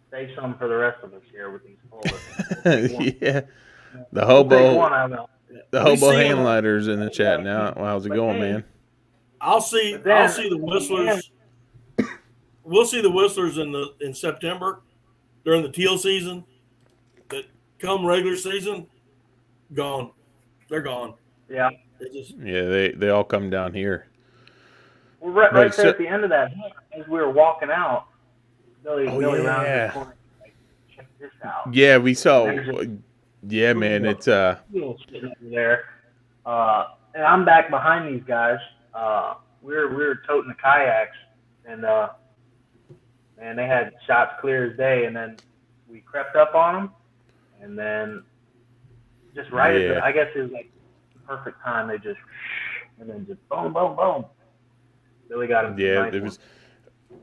save some for the rest of us here with these fulvus. Yeah. The We'll take hobo one, I will. the hobo handlighters in the chat now. How's it going, man? I'll see the whistlers. We'll see the whistlers in September during the teal season. That come regular season, gone. They're gone. Yeah. Yeah, they all come down here. We're right there at the end of that hunt, as we were walking out. Billy around the corner, like, check this out. Yeah, we saw. Yeah, man, it's sitting over there, and I'm back behind these guys. We were toting the kayaks, and they had shots clear as day. And then we crept up on them, and then just I guess it was like the perfect time. They just and then just boom, boom, boom. Billy got him. Yeah,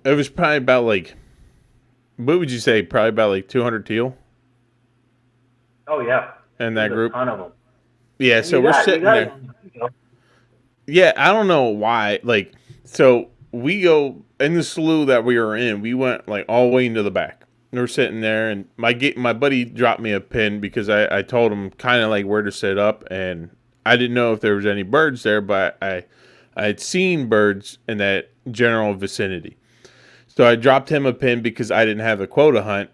it was probably about like, what would you say? Probably about like 200 teal. Oh yeah. And that group. A ton of them. Yeah, so we're sitting there. Yeah, I don't know why. Like, so we go in the slough that we were in. We went like all the way into the back. And we're sitting there, and my buddy dropped me a pin because I told him kind of like where to sit up, and I didn't know if there was any birds there, but I had seen birds in that general vicinity. So I dropped him a pin because I didn't have a quota hunt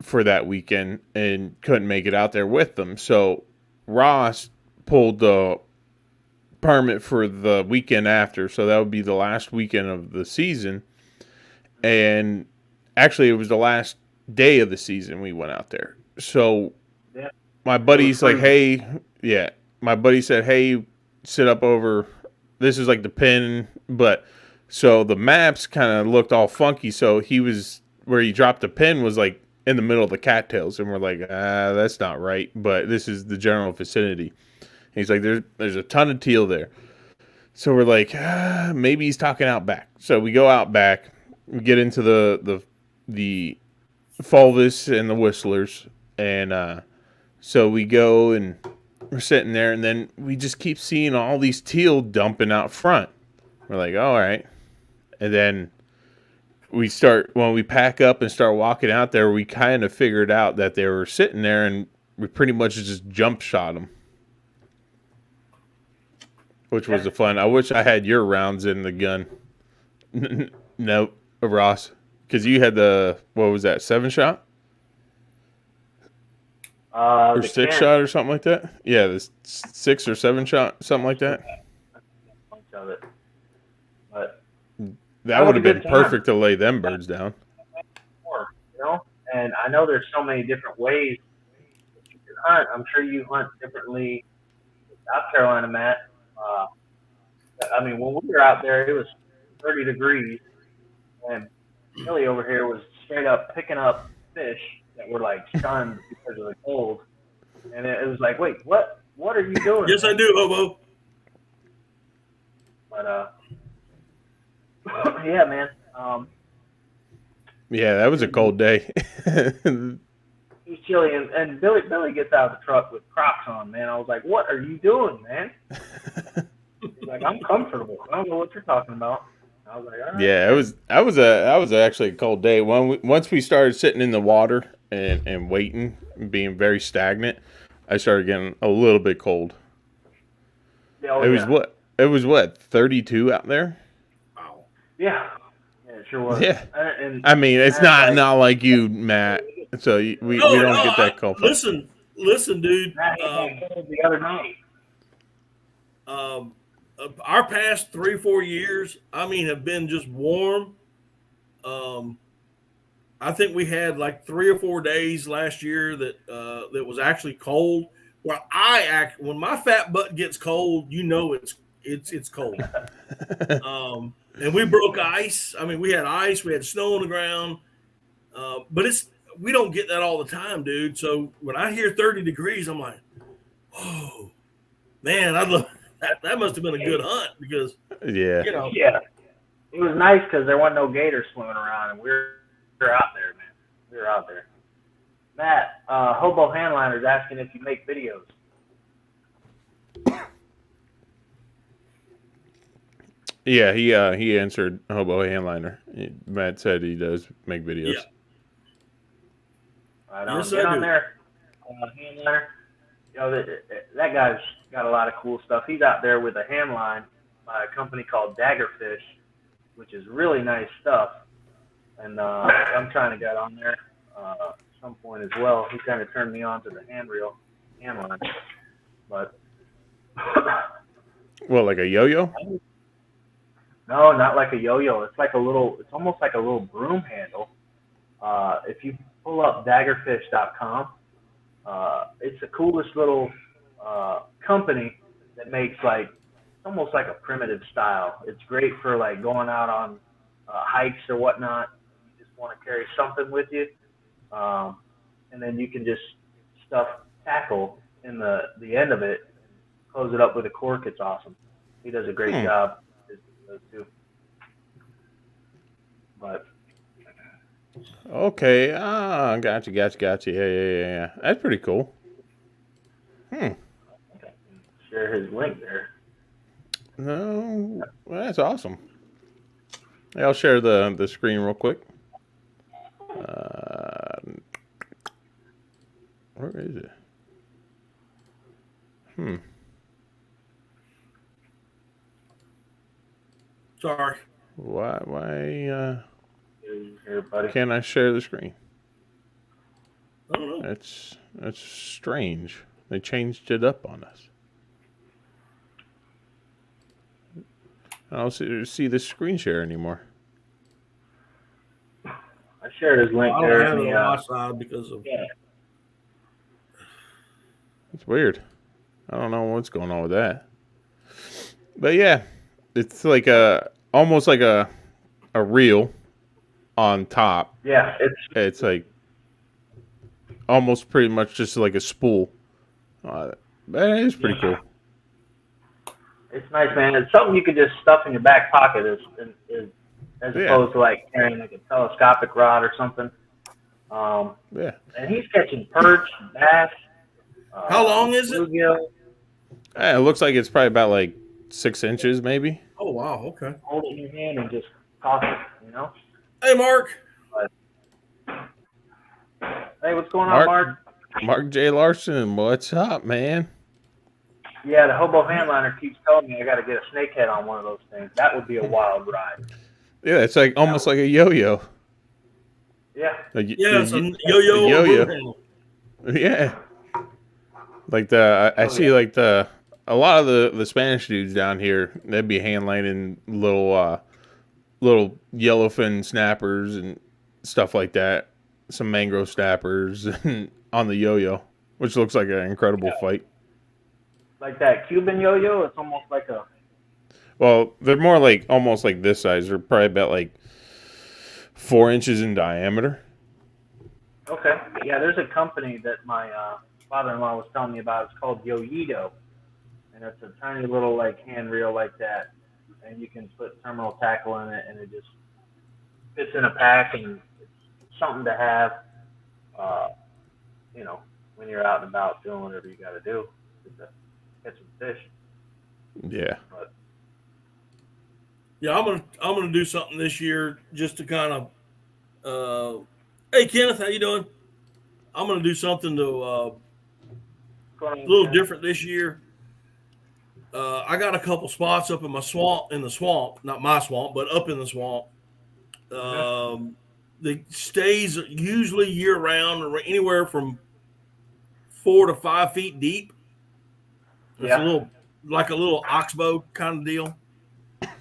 for that weekend and couldn't make it out there with them. So Ross pulled the permit for the weekend after, so that would be the last weekend of the season. And actually, it was the last day of the season we went out there. So my buddy's like, hey, my buddy said, hey, sit up over. This is like the pin, but so the maps kind of looked all funky. So he was where he dropped the pin was like in the middle of the cattails, and we're like, that's not right. But this is the general vicinity. And he's like, there's a ton of teal there. So we're like, maybe he's talking out back. So we go out back, we get into the fulvus and the whistlers, and so we go and we're sitting there, and then we just keep seeing all these teal dumping out front. We're like, all right. And then when we pack up and start walking out there, we kind of figured out that they were sitting there, and we pretty much just jump shot them, which was the fun. I wish I had your rounds in the gun. No, Ross, because you had what was that, 7-shot? Or 6-shot or something like that? Yeah, the 6 or 7-shot, something like that. But that would have been perfect to lay them birds down. And I know there's so many different ways that you can hunt. I'm sure you hunt differently in South Carolina, Matt. I mean, when we were out there, it was 30 degrees, and Billy over here was straight up picking up fish that were like stunned because of the cold. And it was like, wait, what are you doing? Yes, I do, hobo. But yeah, man. Yeah, that was a cold day. It was chilly, and Billy gets out of the truck with Crocs on, man. I was like, what are you doing, man? He's like, I'm comfortable. I don't know what you're talking about. I was like, all right. Yeah, that was actually a cold day. Once we started sitting in the water and waiting, being very stagnant, I started getting a little bit cold. Oh, It was yeah. what? It was what? 32 out there? Wow. Yeah. Yeah, it sure was. Yeah. And I mean, it's that's not like you, Matt. So we No, don't no. get that cold. Listen, dude. Matt hit that cold the other night. Our past 3-4 years, I mean, have been just warm. I think we had like 3 or 4 days last year that was actually cold. Well, when my fat butt gets cold, you know it's cold. And we broke ice. I mean, we had ice, we had snow on the ground, but we don't get that all the time, dude. So when I hear 30 degrees, I'm like, whoa, man, that must have been a good hunt because Yeah. Yeah. It was nice because there wasn't no gators swimming around, and we were out there, man. We were out there. Matt, Hobo Handliner's asking if you make videos. Yeah, he answered Hobo Handliner. Matt said he does make videos. Yeah. Right Yes, on. Get I on do. there, Handliner. You know, that guy's got a lot of cool stuff. He's out there with a hand line by a company called Daggerfish, which is really nice stuff. And I'm trying to get on there at some point as well. He kind of turned me on to the hand line. But Well, like a yo-yo? no, not like a yo-yo. It's almost like a little broom handle. If you pull up daggerfish.com, it's the coolest little company that makes almost like a primitive style. It's great for like going out on hikes or whatnot. You just want to carry something with you, and then you can just stuff tackle in the end of it, and close it up with a cork. It's awesome. He does a great job. Too. But Okay. Gotcha. Yeah. That's pretty cool. share his link there. No, well, that's awesome. I'll share the screen real quick. Where is it? Sorry. Why Here, buddy. can't I share the screen? I don't know. That's strange. They changed it up on us. I don't see the screen share anymore. I shared his link I there. don't have in it the, on my side because of It's weird. I don't know what's going on with that. But yeah, it's like almost like a reel on top. yeah, It's like almost pretty much just like a spool. But it is pretty cool. it's nice, man. It's something you could just stuff in your back pocket as opposed to like carrying like a telescopic rod or something. Yeah. And he's catching perch, bass. How long is it? Bluegill. It looks like it's probably about like 6 inches, maybe. Oh wow, okay. Hold it in your hand and just toss it, you know? Hey Mark. Hey, what's going on, Mark? Mark J. Larson, what's up, man? Yeah, the Hobo Handliner keeps telling me I got to get a snakehead on one of those things. That would be a wild ride. Yeah, it's like almost like a yo-yo. Yeah. Yeah, it's a yo-yo. Yeah. Like I see like a lot of the Spanish dudes down here, they'd be hand lining little yellowfin snappers and stuff like that. Some mangrove snappers on the yo-yo, which looks like an incredible fight. Like that Cuban yo-yo, it's almost like a... Well, they're more like almost like this size. They're probably about like 4 inches in diameter. Okay. Yeah, there's a company that my father-in-law was telling me about. It's called Yoyito. And it's a tiny little like hand reel like that. And you can put terminal tackle in it and it just fits in a pack and it's something to have, when you're out and about doing whatever you got to do to catch some fish. Yeah. But Yeah, I'm gonna do something this year just to kind of. Hey Kenneth, how you doing? I'm gonna do something to a little different this year. I got a couple spots up in the swamp, not my swamp, but up in the swamp. That stays usually year round, or anywhere from 4 to 5 feet deep. It's a little oxbow kind of deal,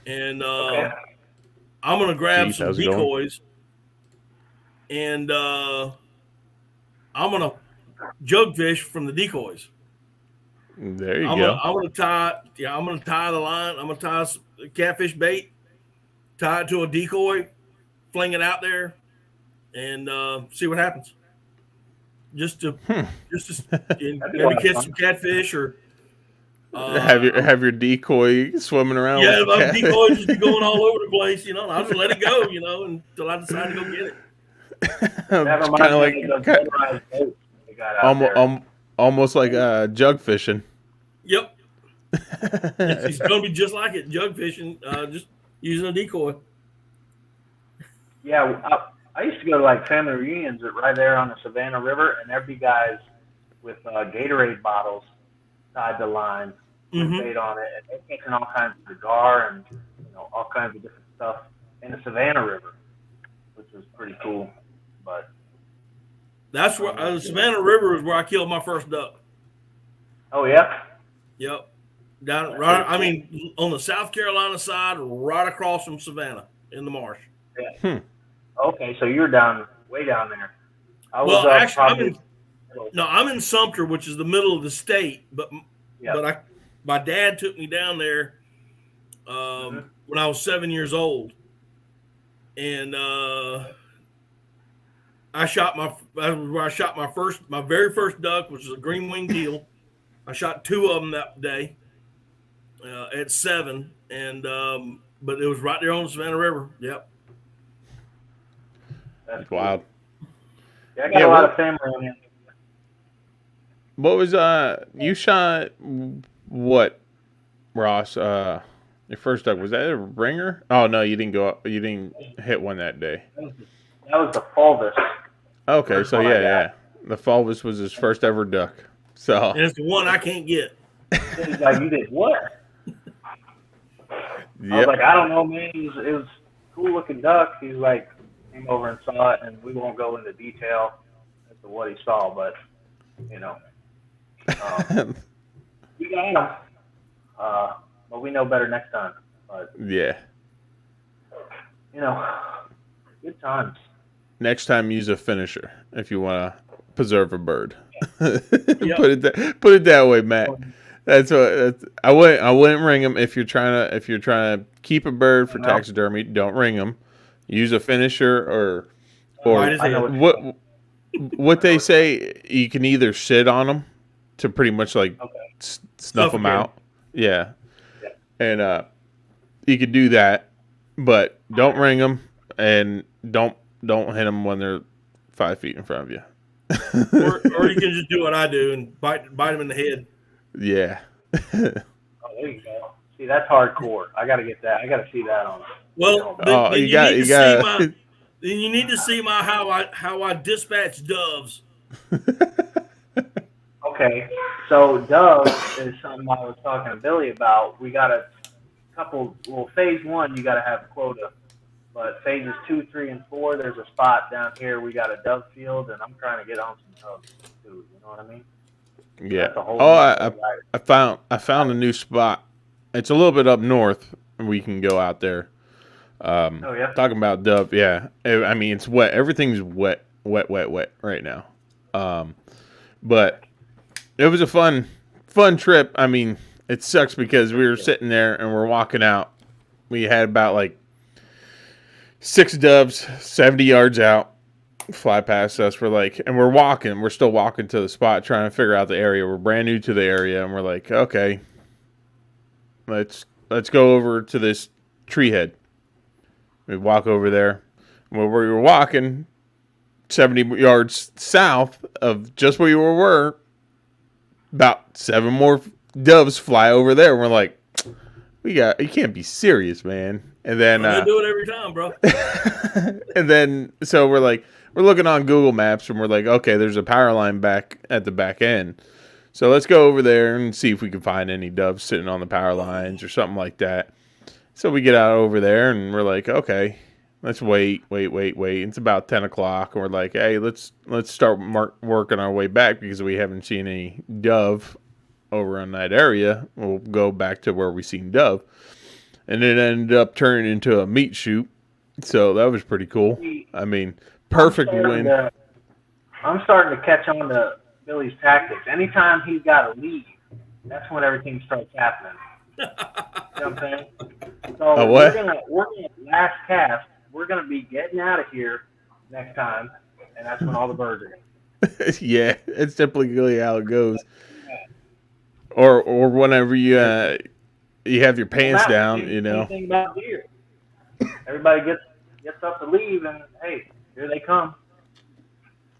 and I'm gonna grab Jeez, some how's it going? decoys, and I'm gonna jug fish from the decoys. There you go. I'm gonna tie the line. I'm gonna tie catfish bait, tie it to a decoy, fling it out there, and see what happens. Just to maybe catch some catfish or have your decoy swimming around. Yeah, with my decoys just be going all over the place, and I'll just let it go, until I decide to go get it. That reminds me of the motorized boats they got out there. Almost like jug fishing. Yep. It's going to be just like it, jug fishing, just using a decoy. Yeah, I used to go to like family reunions right there on the Savannah River, and there'd be guys with Gatorade bottles tied to lines with bait on it, and they're catching all kinds of cigar and all kinds of different stuff in the Savannah River, which was pretty cool. But that's where the Savannah River is where I killed my first duck. Oh yeah. Yep. Down right. I mean, on the South Carolina side, right across from Savannah in the marsh. Yeah. Okay, so you're way down there. Actually, I'm in Sumter, which is the middle of the state. But my dad took me down there when I was 7 years old, and I shot my very first duck, which was a green winged teal. I shot 2 of them that day at 7, and but it was right there on the Savannah River. Yep. That's wild. Yeah, I got a lot of family on here. What was you shot what, Ross? Your first duck, was that a ringer? Oh no, you didn't go up. You didn't hit one that day. That was the fulvus. Okay, so yeah. The fulvus was his first ever duck. So and it's the one I can't get. He's like, you did what? Yep. I was like, I don't know, man. It was a cool looking duck. He's like, came over and saw it, and we won't go into detail as to what he saw, but we got him. But we know better next time. But yeah, good times. Next time, use a finisher if you want to preserve a bird. Yep. Put it that way, Matt. That's what I wouldn't ring them if you're trying to keep a bird for taxidermy. Don't ring them. Use a finisher or what they say. You can either sit on them to pretty much like snuff them out. Yeah, and you could do that, but don't ring them and don't hit them when they're 5 feet in front of you. or you can just do what I do and bite them in the head. Yeah. Oh, there you go. See, that's hardcore. I got to get that. I got to see that on it. Well, then you need to see how I dispatch doves. Okay, so doves is something I was talking to Billy about. We got a couple. Well, phase 1 you got to have a quota, but phases 2, 3, and 4, there's a spot down here. We got a dove field, and I'm trying to get on some doves too. You know what I mean? Yeah. I found a new spot. It's a little bit up north, and we can go out there. Talking about dove, yeah. I mean, it's wet. Everything's wet right now. But it was a fun trip. I mean, it sucks because we were sitting there and we're walking out. We had about like 6 doves, 70 yards out, fly past us. We're still walking to the spot, trying to figure out the area. We're brand new to the area, and we're like, okay, let's go over to this tree head. We walk over there. Where we were walking, 70 yards south of just where you were, about 7 more doves fly over there. We're like, You can't be serious, man. And then They do it every time, bro. and then so we're looking on Google Maps and we're like, okay, there's a power line back at the back end. So let's go over there and see if we can find any doves sitting on the power lines or something like that. So we get out over there and we're like, okay, let's wait. It's about 10 o'clock and we're like, hey, let's start working our way back because we haven't seen any dove over on that area. We'll go back to where we seen dove. And it ended up turning into a meat shoot. So that was pretty cool. I mean, perfect win. I'm starting to catch on to Billy's tactics. Anytime he's got to leave, that's when everything starts happening. You know what I'm saying? So what? We're gonna last cast. We're gonna be getting out of here next time, and that's when all the birds are gonna. Yeah, it's typically how it goes. Or whenever you have your pants down, you know. Anything about deer. Everybody gets up to leave, and hey, here they come.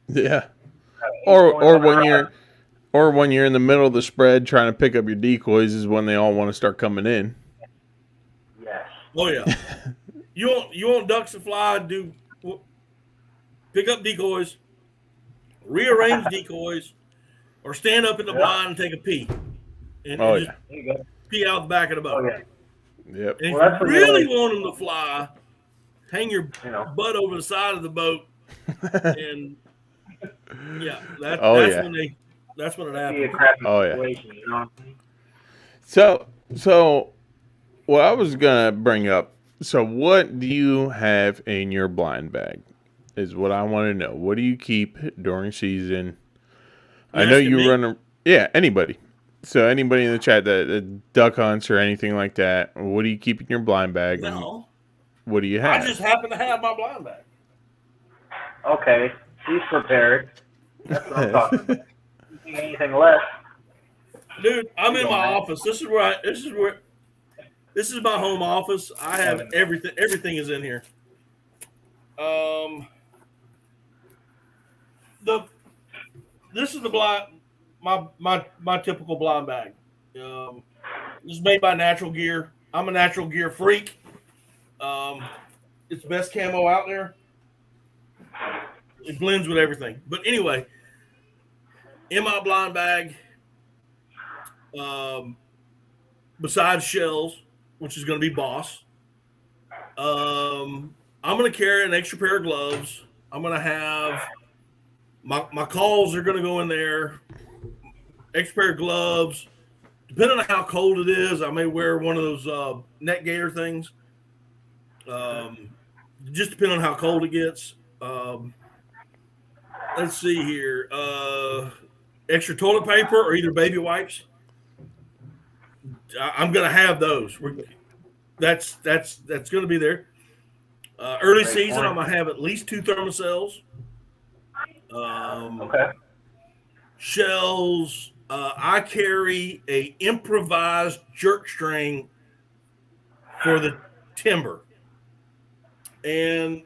Yeah. Or when you're in the middle of the spread trying to pick up your decoys is when they all want to start coming in. Yes. Oh yeah. You want ducks to fly? Pick up decoys, rearrange decoys, or stand up in the blind and take a pee. And just pee out the back of the boat. Oh yeah. Yep. And if you really want them to fly, hang your butt over the side of the boat, and that's when it happens. Oh yeah. So what I was gonna bring up. So what do you have in your blind bag? Is what I want to know. What do you keep during season? I know you run. Yeah, anybody. So anybody in the chat that duck hunts or anything like that, what do you keep in your blind bag? No. What do you have? I just happen to have my blind bag. Okay, he's prepared. That's what I'm talking about. Anything less? Dude, I'm in my office. This is my home office. I have everything. Everything is in here. This is the blind. My typical blind bag. This is made by Natural Gear. I'm a Natural Gear freak. It's the best camo out there. It blends with everything. But anyway, in my blind bag, besides shells, which is going to be Boss, I'm going to carry an extra pair of gloves. I'm going to have my calls are going to go in there. Extra pair of gloves. Depending on how cold it is, I may wear one of those neck gaiter things. Just depending on how cold it gets. Let's see here. Extra toilet paper or either baby wipes. I'm going to have those. That's going to be there. Early season, I'm going to have at least 2 thermocells. Okay. Shells. I carry a improvised jerk string for the timber. And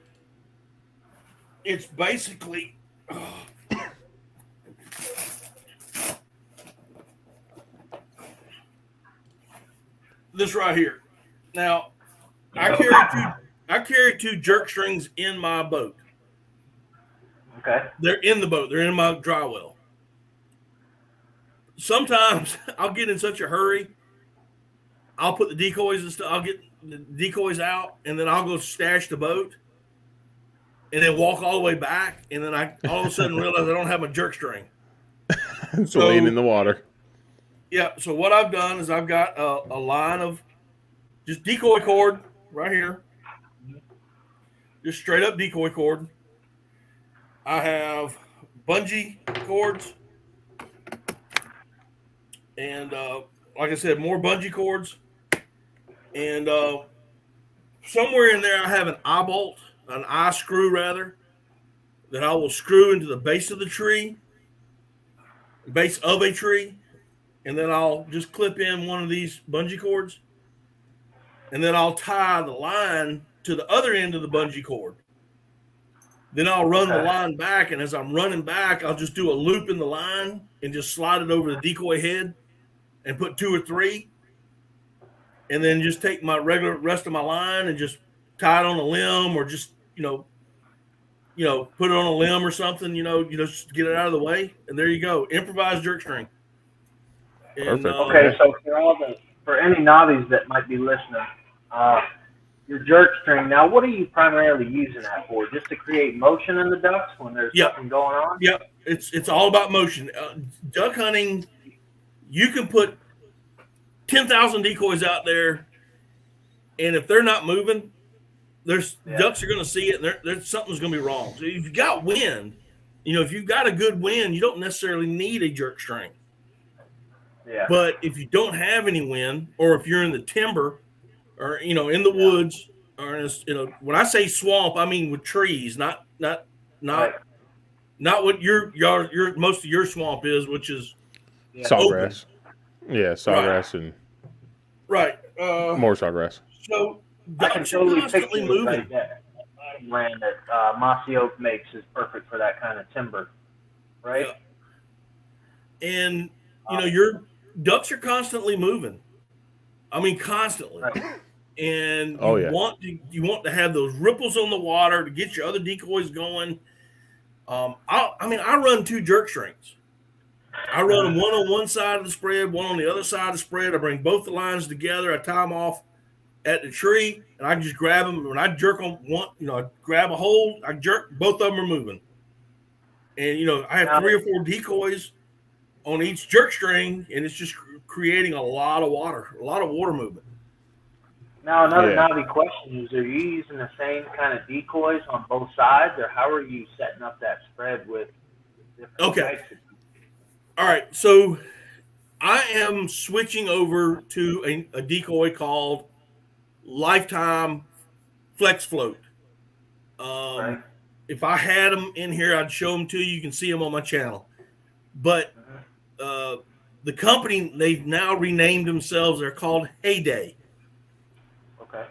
it's basically this right here. Now, I carry 2 jerk strings in my boat. Okay. They're in the boat. They're in my dry well. Sometimes I'll get in such a hurry. I'll put the decoys and stuff. I'll get the decoys out, and then I'll go stash the boat, and then walk all the way back, and then I all of a sudden realize I don't have my jerk string. It's laying in the water. Yeah. So what I've done is I've got a line of just decoy cord right here, just straight up decoy cord. I have bungee cords. And like I said, more bungee cords. And somewhere in there I have an eye screw rather, that I will screw into the base of a tree. And then I'll just clip in one of these bungee cords. And then I'll tie the line to the other end of the bungee cord. Then I'll run the line back, and as I'm running back, I'll just do a loop in the line and just slide it over the decoy head and put 2 or 3. and then just take my regular rest of my line and just tie it on a limb, or just put it on a limb or something. Just get it out of the way, and there you go. Improvised jerk string. And, Perfect. Okay, so for any novices that might be listening, your jerk string. Now, what are you primarily using that for? Just to create motion in the ducks when there's something going on? Yep, it's all about motion. Duck hunting, you can put 10,000 decoys out there, and if they're not moving, ducks are going to see it, and there's something's going to be wrong. So if you've got wind, if you've got a good wind, you don't necessarily need a jerk string. Yeah. But if you don't have any wind, or if you're in the timber, or in the woods, or when I say swamp, I mean with trees, not what your most of your swamp is, which is sawgrass. Yeah, sawgrass and more sawgrass. So I can totally picture it right there. Land that Mossy Oak makes is perfect for that kind of timber, right? Yeah. And your ducks are constantly moving. I mean, constantly. Right. And you want to have those ripples on the water to get your other decoys going. I run 2 jerk strings. I run them one on one side of the spread, one on the other side of the spread. I bring both the lines together. I tie them off at the tree, and I just grab them. When I jerk on one, I grab a hold, I jerk, both of them are moving. And, I have 3 or 4 decoys on each jerk string, and it's just creating a lot of water movement. Now, another naughty question is, are you using the same kind of decoys on both sides, or how are you setting up that spread with different types of decoys? All right, so I am switching over to a decoy called Lifetime Flex Float. If I had them in here, I'd show them to you. You can see them on my channel. But the company, they've now renamed themselves. They're called Heyday.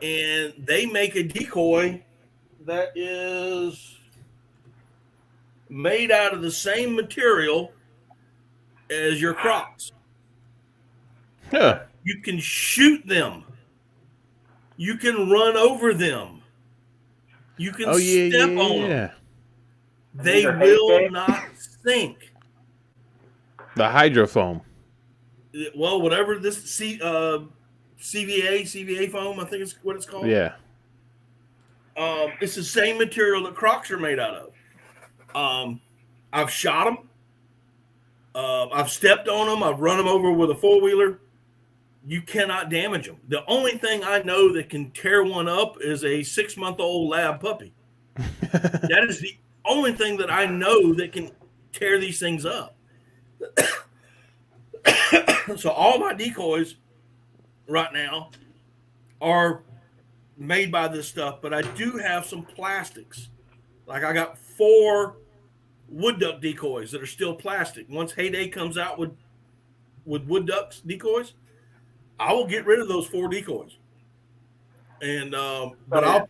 And they make a decoy that is made out of the same material as your Crocs. Yeah. You can shoot them. You can run over them. You can step on them. They will not sink. The hydrofoam. Well, whatever this CVA foam, I think is what it's called. Yeah. It's the same material that Crocs are made out of. I've shot them. I've stepped on them. I've run them over with a 4-wheeler. You cannot damage them. The only thing I know that can tear one up is a 6-month-old lab puppy. That is the only thing that I know that can tear these things up. So all my decoys right now are made by this stuff, but I do have some plastics. Like I got 4 wood duck decoys that are still plastic. Once Heyday comes out with wood ducks decoys, I will get rid of those 4 decoys. And but I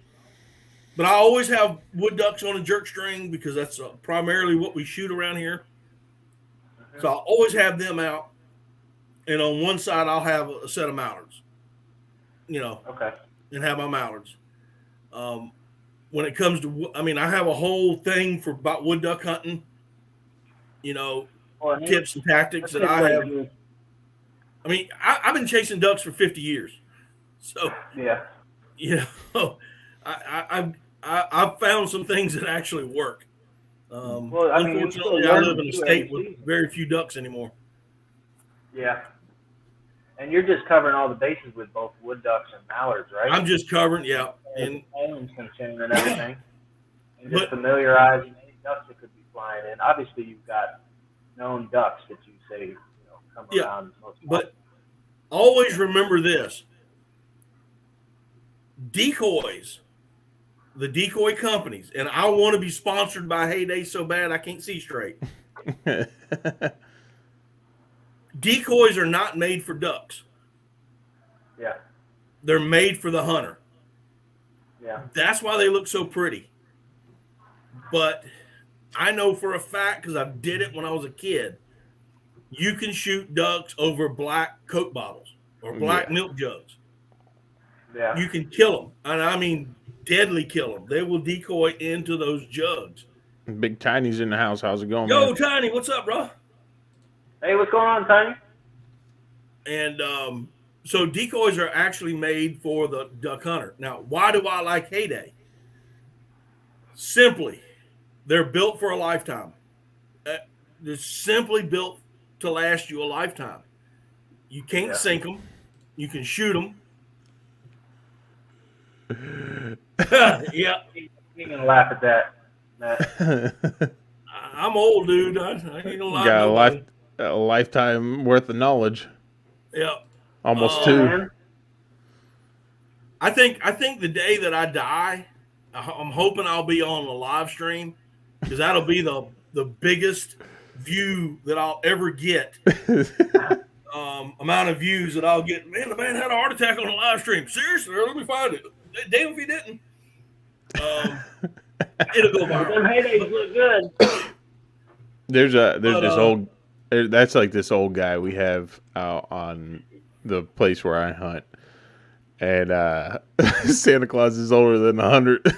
always have wood ducks on a jerk string because that's primarily what we shoot around here. So I'll always have them out, and on one side I'll have a set of mallards. And have my mallards. When it comes to, I have a whole thing about wood duck hunting. Tips and tactics that I have. I've been chasing ducks for 50 years, so I've found some things that actually work. Unfortunately, I live in a state with very few ducks anymore. Yeah. And you're just covering all the bases with both wood ducks and mallards, right? I'm just covering, and everything. And just familiarizing any ducks that could be flying in. Obviously, you've got known ducks that you say come around. But always remember this. Decoys, the decoy companies, and I want to be sponsored by Heyday so bad I can't see straight. Decoys are not made for ducks. Yeah. They're made for the hunter. Yeah. That's why they look so pretty. But I know for a fact, because I did it when I was a kid, you can shoot ducks over black Coke bottles or black milk jugs. Yeah. you can kill them, and I mean deadly kill them. They will decoy into those jugs. Big Tiny's in the house. How's it going, Yo, man? Tiny, what's up, bro? Hey, what's going on, Tiny? And so decoys are actually made for the duck hunter. Now, why do I like Heyday? Simply, they're built for a lifetime. They're simply built to last you a lifetime. You can't sink them. You can shoot them. Yeah. You're going to laugh at that, Matt. I'm old, dude. I ain't gonna lie. Got a lifetime worth of knowledge. Yeah. Almost two. Man. I think the day that I die, I'm hoping I'll be on a live stream because that'll be the biggest view that I'll ever get. Amount of views that I'll get. Man, the man had a heart attack on a live stream. Seriously, let me find it. Damn if he didn't. It'll go viral. Them Heydays look good. There's this old. That's like this old guy we have out on the place where I hunt, and Santa Claus is older than 100.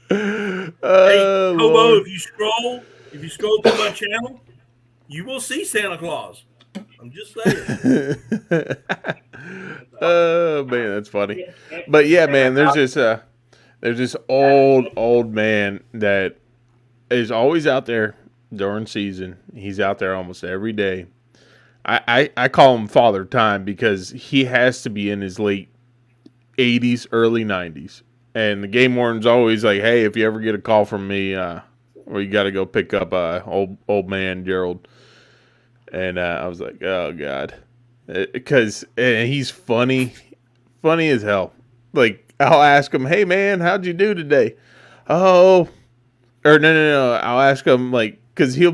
Hey, Hobo, if you scroll through my channel, you will see Santa Claus. I'm just saying. Oh man, that's funny. But yeah, man, there's this old man that is always out there during season. He's out there almost every day. I call him Father Time because he has to be in his late 80s, early 90s. And the game warden's always like, hey, if you ever get a call from me, or you got to go pick up old man Gerald. And I was like, oh, God. Because he's funny as hell. Like, I'll ask him, hey, man, how'd you do today? Oh, or no. I'll ask him, like, because he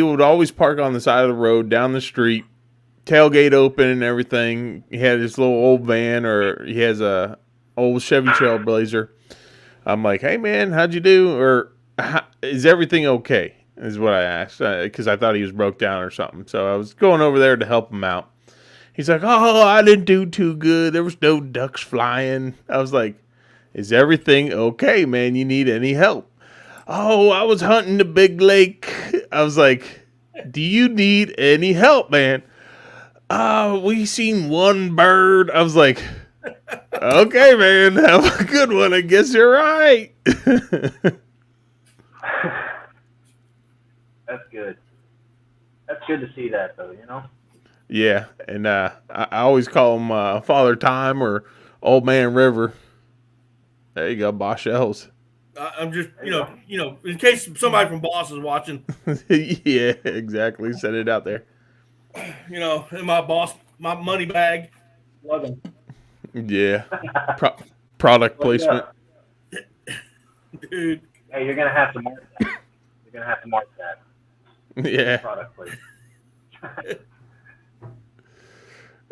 would always park on the side of the road, down the street, tailgate open and everything. He had his little old van, or he has a old Chevy Trailblazer. I'm like, hey, man, how'd you do? Or is everything okay? Is what I asked, because I thought he was broke down or something. So I was going over there to help him out. He's like, oh, I didn't do too good. There was no ducks flying. I was like, is everything okay, man? You need any help? Oh, I was hunting the big lake. I was like, do you need any help, man? We seen one bird. I was like, okay, man, have a good one. I guess you're right. That's good. That's good to see that, though, you know? Yeah, and I always call him Father Time or Old Man River. There you go, Boss Shells. I'm just, you know, in case somebody from Boss is watching. Yeah, exactly. Set it out there. You know, in my money bag. Love him. Yeah. Product placement. Dude. Hey, you're going to have to mark that. You're going to have to mark that. Yeah. Product placement.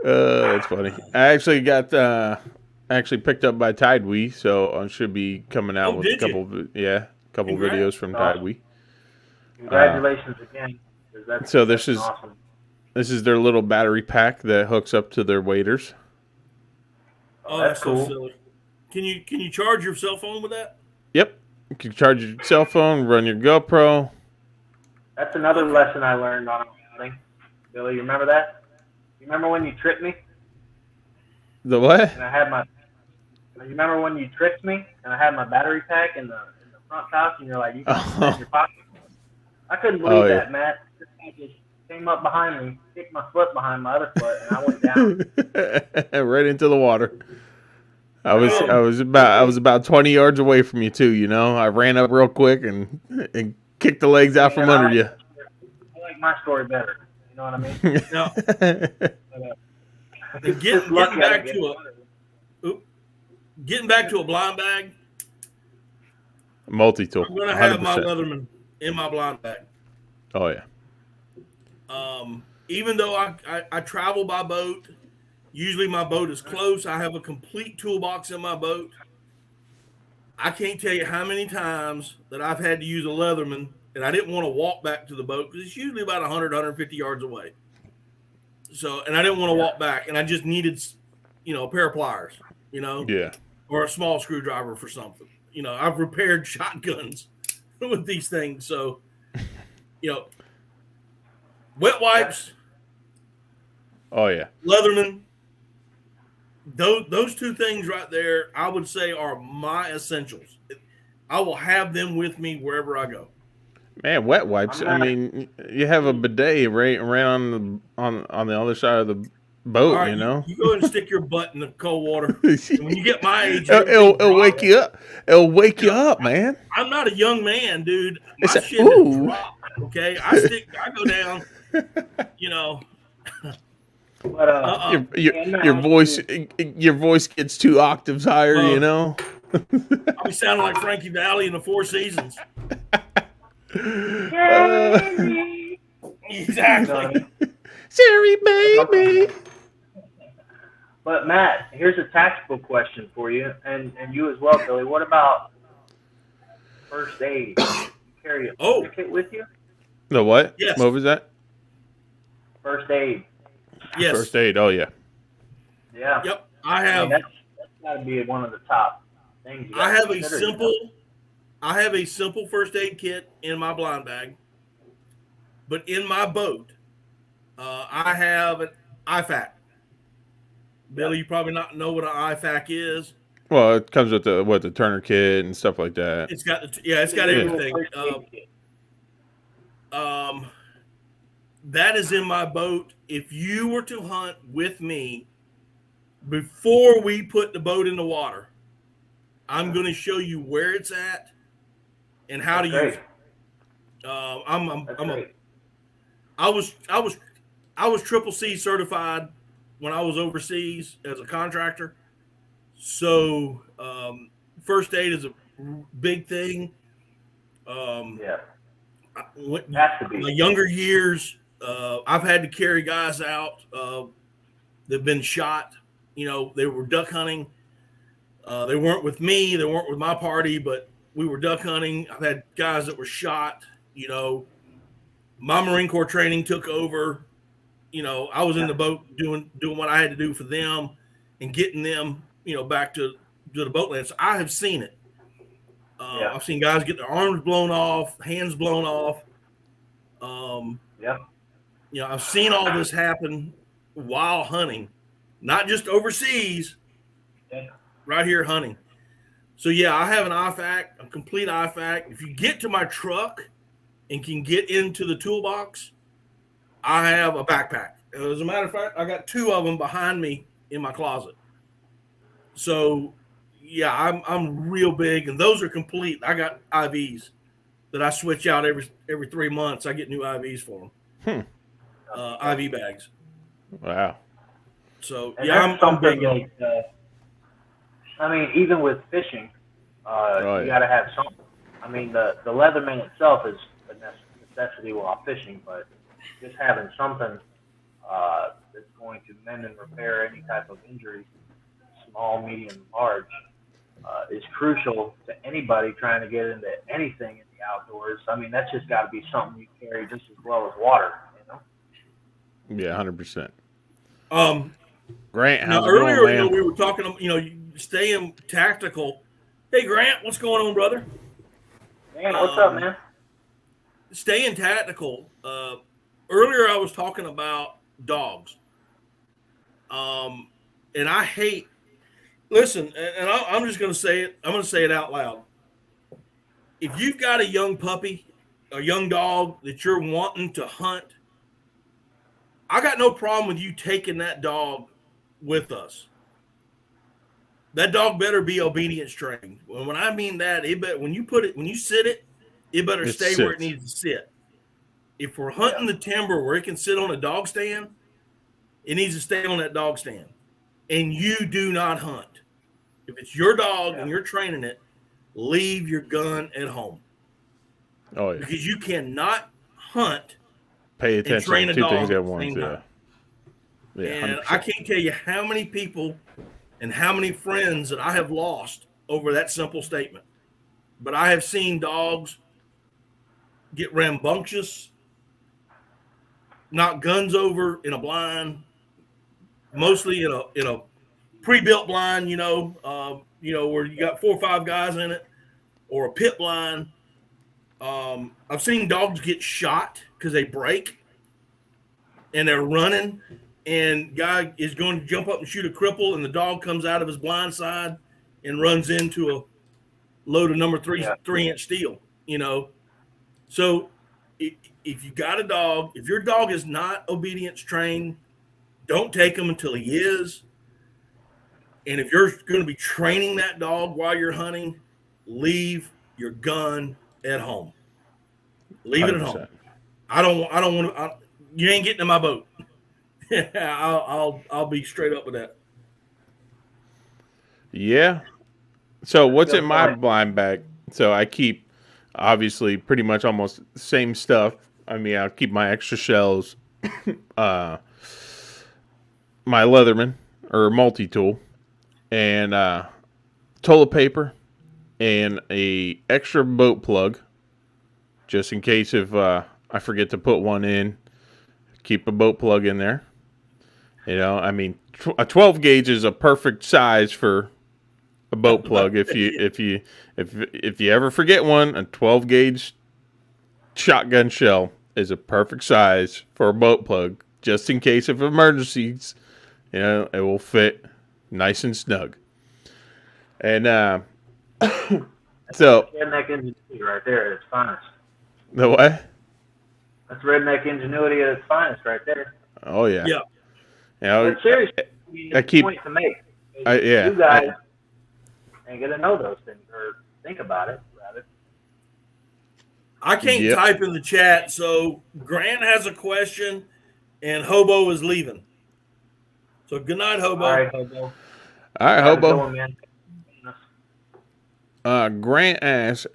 That's funny. I actually got picked up by Tidewee, so I should be coming out with a couple videos from Tidewee. Congratulations again. This is awesome. This is their little battery pack that hooks up to their waders. Oh, that's cool. So silly. Can you charge your cell phone with that? Yep. You can charge your cell phone, run your GoPro. That's another lesson I learned on hunting. Billy, you remember that? You remember when you tricked me? The what? And I had you remember when you tricked me and I had my battery pack in the front house and you're like, you can put it in your pocket? I couldn't believe that, Matt. This guy just came up behind me, kicked my foot behind my other foot, and I went down. Right into the water. I was about 20 yards away from you too, you know. I ran up real quick and kicked the legs out from under you. I like my story better. You know what I mean? No. Getting back to a blind bag. Multi-tool. I'm gonna have 100%. My Leatherman in my blind bag. Oh yeah. Even though I travel by boat, usually my boat is close. I have a complete toolbox in my boat. I can't tell you how many times that I've had to use a Leatherman, and I didn't want to walk back to the boat because it's usually about 100, 150 yards away. So, and I didn't want to walk back, and I just needed, a pair of pliers, Yeah. or a small screwdriver for something. I've repaired shotguns with these things. So, wet wipes, Oh yeah. Leatherman, those two things right there, I would say are my essentials. I will have them with me wherever I go. Man, wet wipes. I mean, you have a bidet right on the other side of the boat. All right, You you go ahead and stick your butt in the cold water. And when you get my age, it'll wake you up. It'll wake you up, man. I'm not a young man, dude. My It's shit is dropped. Okay, I go down. But Your voice gets 2 octaves higher. I'll be sounding like Frankie Valli in the Four Seasons. Exactly. Siri, baby. But Matt, here's a tactical question for you, and you as well, Billy. What about first aid? You carry a kit with you? The what? Yes. What was that? First aid. Yes. First aid. Oh yeah. Yeah. Yep. I have. That's got to be one of the top things. I have a simple first aid kit in my blind bag, but in my boat, I have an IFAC. Billy, you probably not know what an IFAC is. Well, it comes with the Turner kit and stuff like that. It's got everything. That is in my boat. If you were to hunt with me before we put the boat in the water, I'm going to show you where it's at and how to use it. I was triple C certified when I was overseas as a contractor. So first aid is a big thing. Has to be. My younger years, I've had to carry guys out that've been shot. They were duck hunting. They weren't with me. They weren't with my party, but we were duck hunting. I've had guys that were shot. My Marine Corps training took over. I was in the boat doing what I had to do for them and getting them, back to the boat land. So I have seen it. I've seen guys get their arms blown off, hands blown off. I've seen all this happen while hunting, not just overseas, right here hunting. So I have an IFAC, a complete IFAC. If you get to my truck and can get into the toolbox, I have a backpack. As a matter of fact, I got 2 of them behind me in my closet. So, I'm real big, and those are complete. I got IVs that I switch out every 3 months. I get new IVs for them. IV bags. Wow. So I'm big. Even with fishing, you got to have something. The Leatherman itself is a necessity while fishing, but just having something that's going to mend and repair any type of injury, small, medium, large, is crucial to anybody trying to get into anything in the outdoors. That's just got to be something you carry just as well as water, Yeah, 100%. Grant, how's it earlier, going, man? We were talking, staying tactical. Hey, Grant, what's going on, brother? Man, what's up, man? Staying tactical. Earlier, I was talking about dogs. And I hate. Listen, and I'm just going to say it. I'm going to say it out loud. If you've got a young puppy, a young dog that you're wanting to hunt, I got no problem with you taking that dog with us. That dog better be obedience trained. When I mean that, when you sit it, it better stay where it needs to sit. If we're hunting the timber where it can sit on a dog stand, it needs to stay on that dog stand. And you do not hunt. If it's your dog and you're training it, leave your gun at home. Oh yeah. Because you cannot hunt. Pay attention to 2 things at once. Yeah. And 100%. I can't tell you how many people and how many friends that I have lost over that simple statement. But I have seen dogs get rambunctious, knock guns over in a blind, mostly in a pre-built blind, where you got 4 or 5 guys in it, or a pit blind. I've seen dogs get shot because they break and they're running, and guy is going to jump up and shoot a cripple, and the dog comes out of his blind side and runs into a load of number 3-inch steel. So if you got a dog, if your dog is not obedience trained, don't take him until he is. And if you're going to be training that dog while you're hunting, leave your gun at home. Leave 100%. It at home. I don't want to. You ain't getting in my boat. I'll be straight up with that. Yeah. So what's in my blind bag? So I keep obviously pretty much almost the same stuff. I mean, I'll keep my extra shells, my Leatherman or multi-tool, and toilet paper, and a extra boat plug, just in case if I forget to put one in. Keep a boat plug in there. I mean, a 12 gauge is a perfect size for a boat plug. If you ever forget one, a 12 gauge shotgun shell is a perfect size for a boat plug, just in case of emergencies. It will fit nice and snug. And so redneck ingenuity right there at its finest. The what? That's redneck ingenuity at its finest right there. Oh yeah. Yeah. But seriously, I keep point to make. You guys ain't gonna know those things or think about it, rather. I can't type in the chat, so Grant has a question, and Hobo is leaving. So good night, Hobo. All right, Hobo. Going, Grant asks,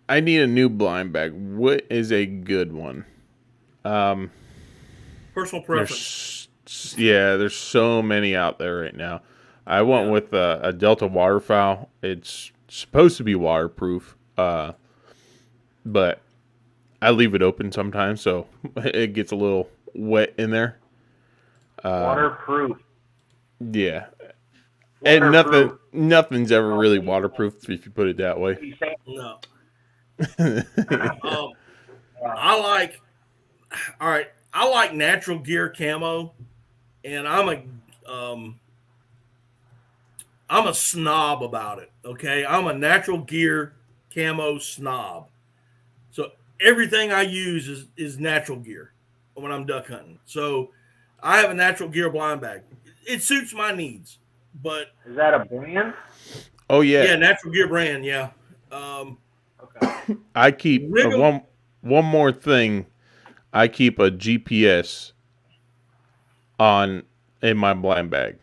I need a new blind bag. What is a good one? Personal preference. There's so many out there right now. I went with a Delta waterfowl. It's supposed to be waterproof, but I leave it open sometimes, so it gets a little wet in there. Waterproof. Yeah. And nothing's ever really waterproof if you put it that way. No. I like natural gear camo, and I'm a snob about it. Okay, I'm a natural gear camo snob. So everything I use is natural gear when I'm duck hunting. So I have a natural gear blind bag. It suits my needs. But is that a brand? Oh yeah. Yeah, natural gear brand. Yeah. Okay. I keep one more thing. I keep a GPS in my blind bag.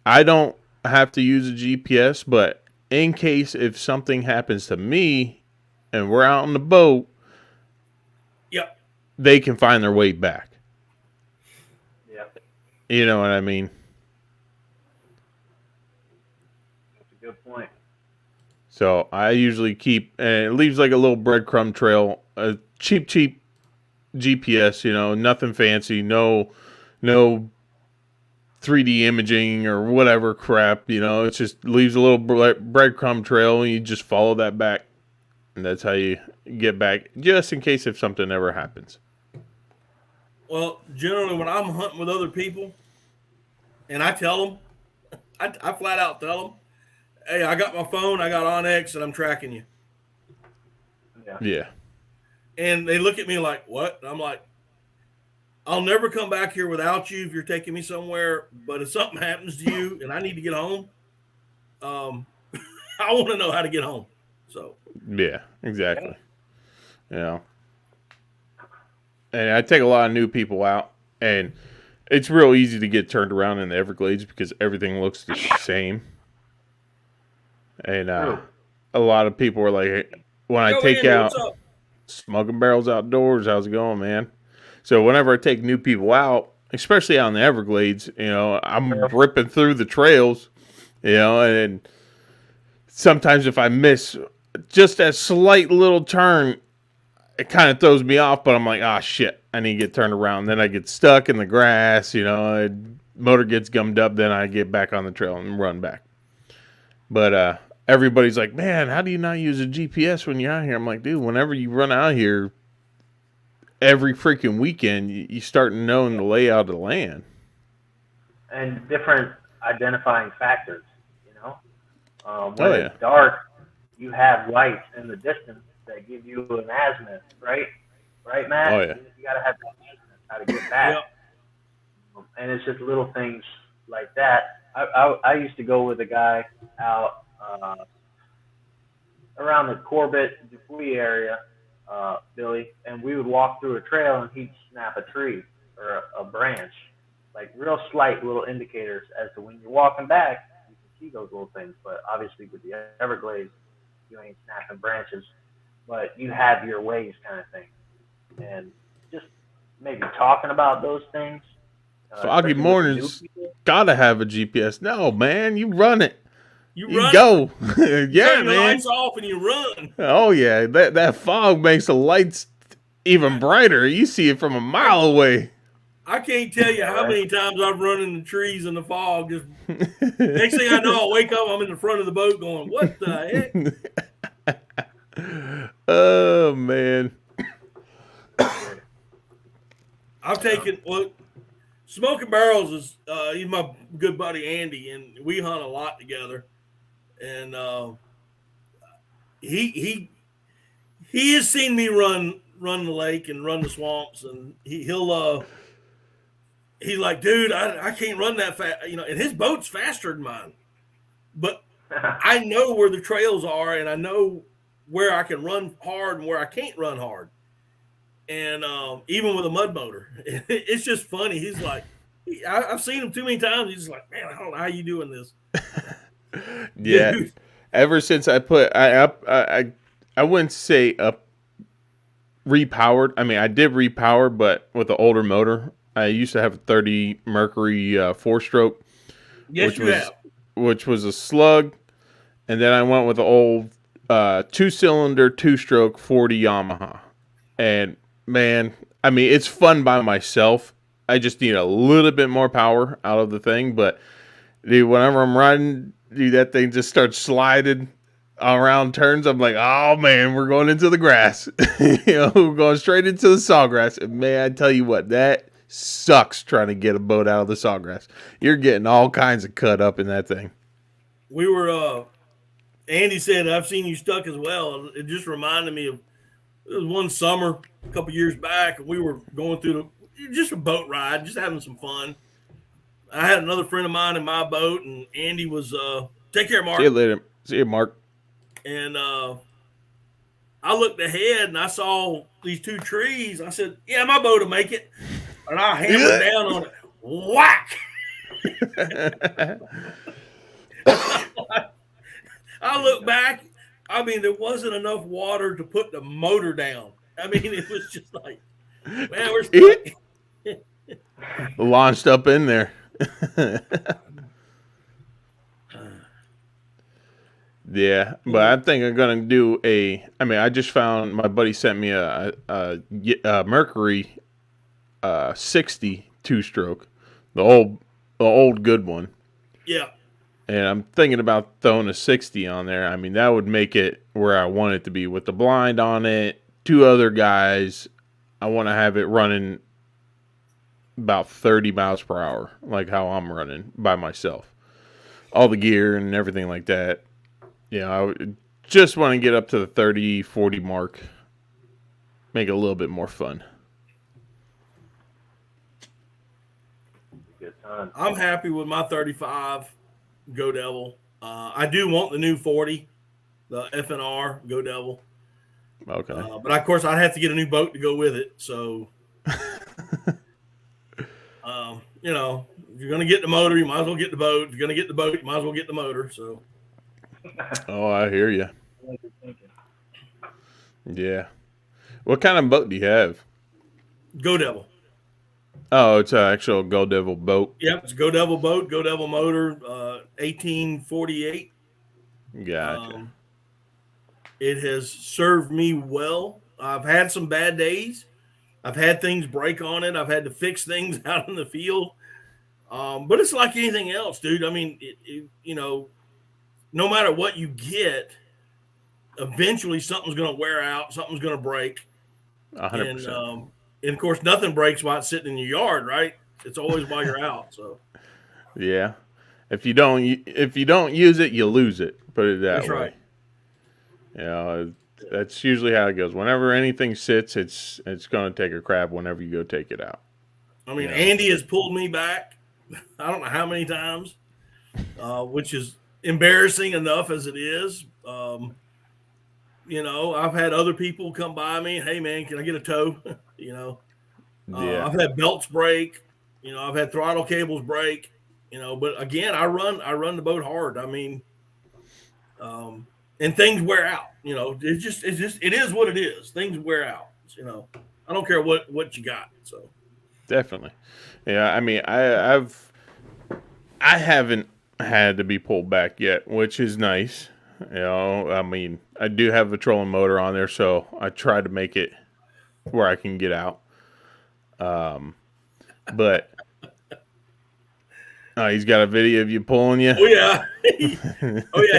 I don't have to use a GPS, but in case if something happens to me and we're out on the boat, yep, they can find their way back. Yep. You know what I mean? That's a good point. So I usually keep, and it leaves like a little breadcrumb trail, a cheap GPS, nothing fancy, no 3D imaging or whatever crap, it just leaves a little breadcrumb trail, and you just follow that back, and that's how you get back, just in case if something ever happens. Well, generally when I'm hunting with other people, and I tell them, I flat out tell them, hey, I got my phone, I got Onyx, and I'm tracking you. Yeah. And they look at me like, what? And I'm like, I'll never come back here without you if you're taking me somewhere. But if something happens to you and I need to get home, I want to know how to get home. So. Yeah, exactly. And I take a lot of new people out, and it's real easy to get turned around in the Everglades because everything looks the same. And a lot of people are like, hey, when I take out Smoking Barrels Outdoors, how's it going, man? So whenever I take new people out, especially out in the Everglades, I'm ripping through the trails, and sometimes if I miss just that slight little turn, it kind of throws me off, but I'm like, shit, I need to get turned around. Then I get stuck in the grass, motor gets gummed up, then I get back on the trail and run back. But everybody's like, man, how do you not use a GPS when you're out here? I'm like, dude, whenever you run out here, every freaking weekend, you start knowing the layout of the land. And different identifying factors, when it's dark, you have lights in the distance that give you an azimuth, right? Right, Matt? Oh, yeah. You got to have that azimuth, how to get back. And it's just little things like that. I used to go with a guy out around the Corbett, Dupuis area, Billy, and we would walk through a trail and he'd snap a tree or a branch, like real slight little indicators as to when you're walking back, you can see those little things. But obviously with the Everglades, you ain't snapping branches, but you have your ways kind of thing. And just maybe talking about those things. Foggy mornings, gotta have a GPS. No, man, you run it. You go. Yeah, man. The lights off and you run. Oh yeah, that fog makes the lights even brighter. You see it from a mile away. I can't tell you how many times I've run in the trees in the fog. Just next thing I know, I'll wake up, I'm in the front of the boat going, what the heck? Oh man. I've taken Smoking Barrels is he's my good buddy Andy, and we hunt a lot together. And he has seen me run the lake and run the swamps, and he's like, dude, I can't run that fast, and his boat's faster than mine. But I know where the trails are, and I know where I can run hard and where I can't run hard. And even with a mud motor, it's just funny. He's like, I've seen him too many times. He's like, man, I don't know how you doing this. Yeah. Dude. Ever since I wouldn't say repowered. I mean, I did repower, but with an older motor. I used to have a 30 Mercury 4-stroke. Yes, which was a slug. And then I went with the old 2-cylinder, 2-stroke 40 Yamaha. And man, I mean, it's fun by myself. I just need a little bit more power out of the thing. But dude, whenever I'm riding, dude, that thing just starts sliding around turns. I'm like, oh man, we're going into the grass. We're going straight into the sawgrass. And man, I tell you what, that sucks trying to get a boat out of the sawgrass. You're getting all kinds of cut up in that thing. We were, Andy said, I've seen you stuck as well. It just reminded me of, it was one summer a couple years back, and we were going through just a boat ride, just having some fun. I had another friend of mine in my boat, and Andy was, take care, Mark. See you later. See you, Mark. And I looked ahead, and I saw these two trees. I said, yeah, my boat will make it. And I hammered down on it. Whack! I look back. I mean, there wasn't enough water to put the motor down. I mean, it was just like, man, we're stuck. Launched up in there. Yeah, but I think I'm gonna do I just found, my buddy sent me a Mercury 60 2-stroke, the old good one. Yeah. And I'm thinking about throwing a 60 on there. I mean, that would make it where I want it to be with the blind on it, 2 other guys. I want to have it running about 30 miles per hour, like how I'm running by myself. All the gear and everything like that. Yeah, I just want to get up to the 30, 40 mark. Make it a little bit more fun. Good time. I'm happy with my 35 Go Devil. I do want the new 40, the FNR Go Devil. Okay. But of course, I'd have to get a new boat to go with it. So, if you're going to get the motor, you might as well get the boat. If you're going to get the boat, you might as well get the motor. So. Oh, I hear you. Yeah. What kind of boat do you have? Go Devil. Oh, it's an actual Go Devil boat. Yep, it's a Go Devil boat, Go Devil motor, 1848. Gotcha. It has served me well. I've had some bad days. I've had things break on it. I've had to fix things out in the field. But it's like anything else, dude. I mean, no matter what you get, eventually something's going to wear out, something's going to break, and 100%. and of course, nothing breaks while it's sitting in your yard, right? It's always while you're out. So Yeah. If you don't use it, you lose it. Put it that that's way. right. That's usually how it goes. Whenever anything sits, it's going to take a crap whenever you go take it out. I mean, Yeah. Andy has pulled me back. I don't know how many times, which is embarrassing enough as it is. I've had other people come by me. Hey, man, can I get a tow? Yeah. I've had belts break. I've had throttle cables break. But again, I run the boat hard. I mean, and things wear out. It is what it is. Things wear out. I don't care what you got. So Definitely. Yeah, I mean, I haven't had to be pulled back yet, which is nice. I mean, I do have a trolling motor on there, so I try to make it where I can get out. But he's got a video of you pulling you. oh yeah,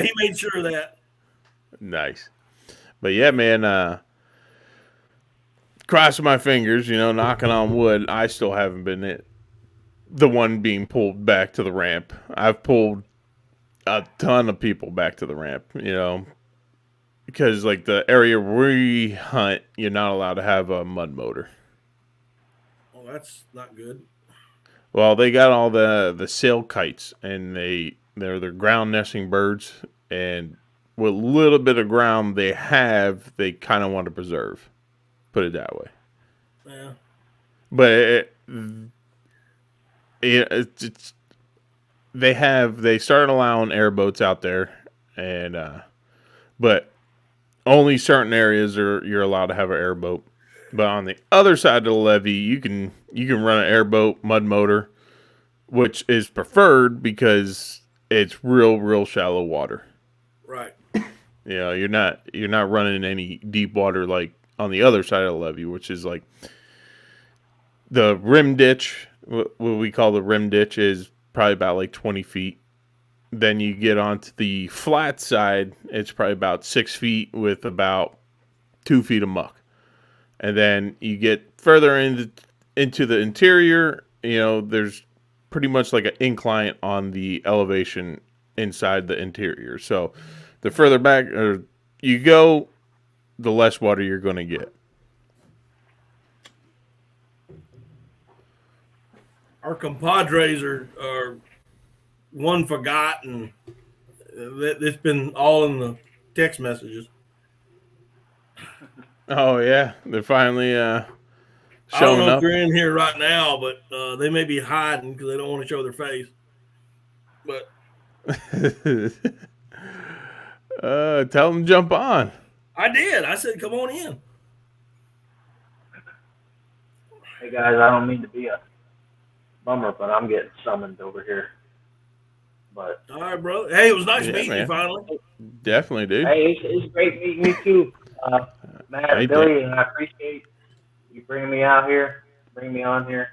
he made sure of that. Nice. But yeah, man, crossing my fingers, knocking on wood, I still haven't been the one being pulled back to the ramp. I've pulled a ton of people back to the ramp, because like the area we hunt, you're not allowed to have a mud motor. Oh, that's not good. Well, they got all the sail kites, and they're ground nesting birds, and what little bit of ground they have, they kind of want to preserve. Put it that way. Yeah. But it's they started allowing airboats out there, and but only certain areas you're allowed to have an airboat. But on the other side of the levee, you can run an airboat mud motor, which is preferred because it's real shallow water. Right. You're not running any deep water like on the other side of the levee, which is like the rim ditch. What we call the rim ditch is probably about like 20 feet. Then you get onto the flat side, it's probably about 6 feet with about 2 feet of muck. And then you get further into the interior, there's pretty much like an incline on the elevation inside the interior. So the further back you go, the less water you're going to get. Our compadres are one forgotten. It's been all in the text messages. Oh yeah, they're finally I don't showing know if up. they're in here right now, but they may be hiding because they don't want to show their face. But Tell them to jump on. I did. I said, "Come on in." Hey guys, I don't mean to be a bummer, but I'm getting summoned over here. But All right, brother. Hey, it was nice Yeah, meeting man. you finally. Definitely, dude. hey, it's great meeting you too, Matt, Hey, Billy, and I appreciate you bringing me out here, bringing me on here.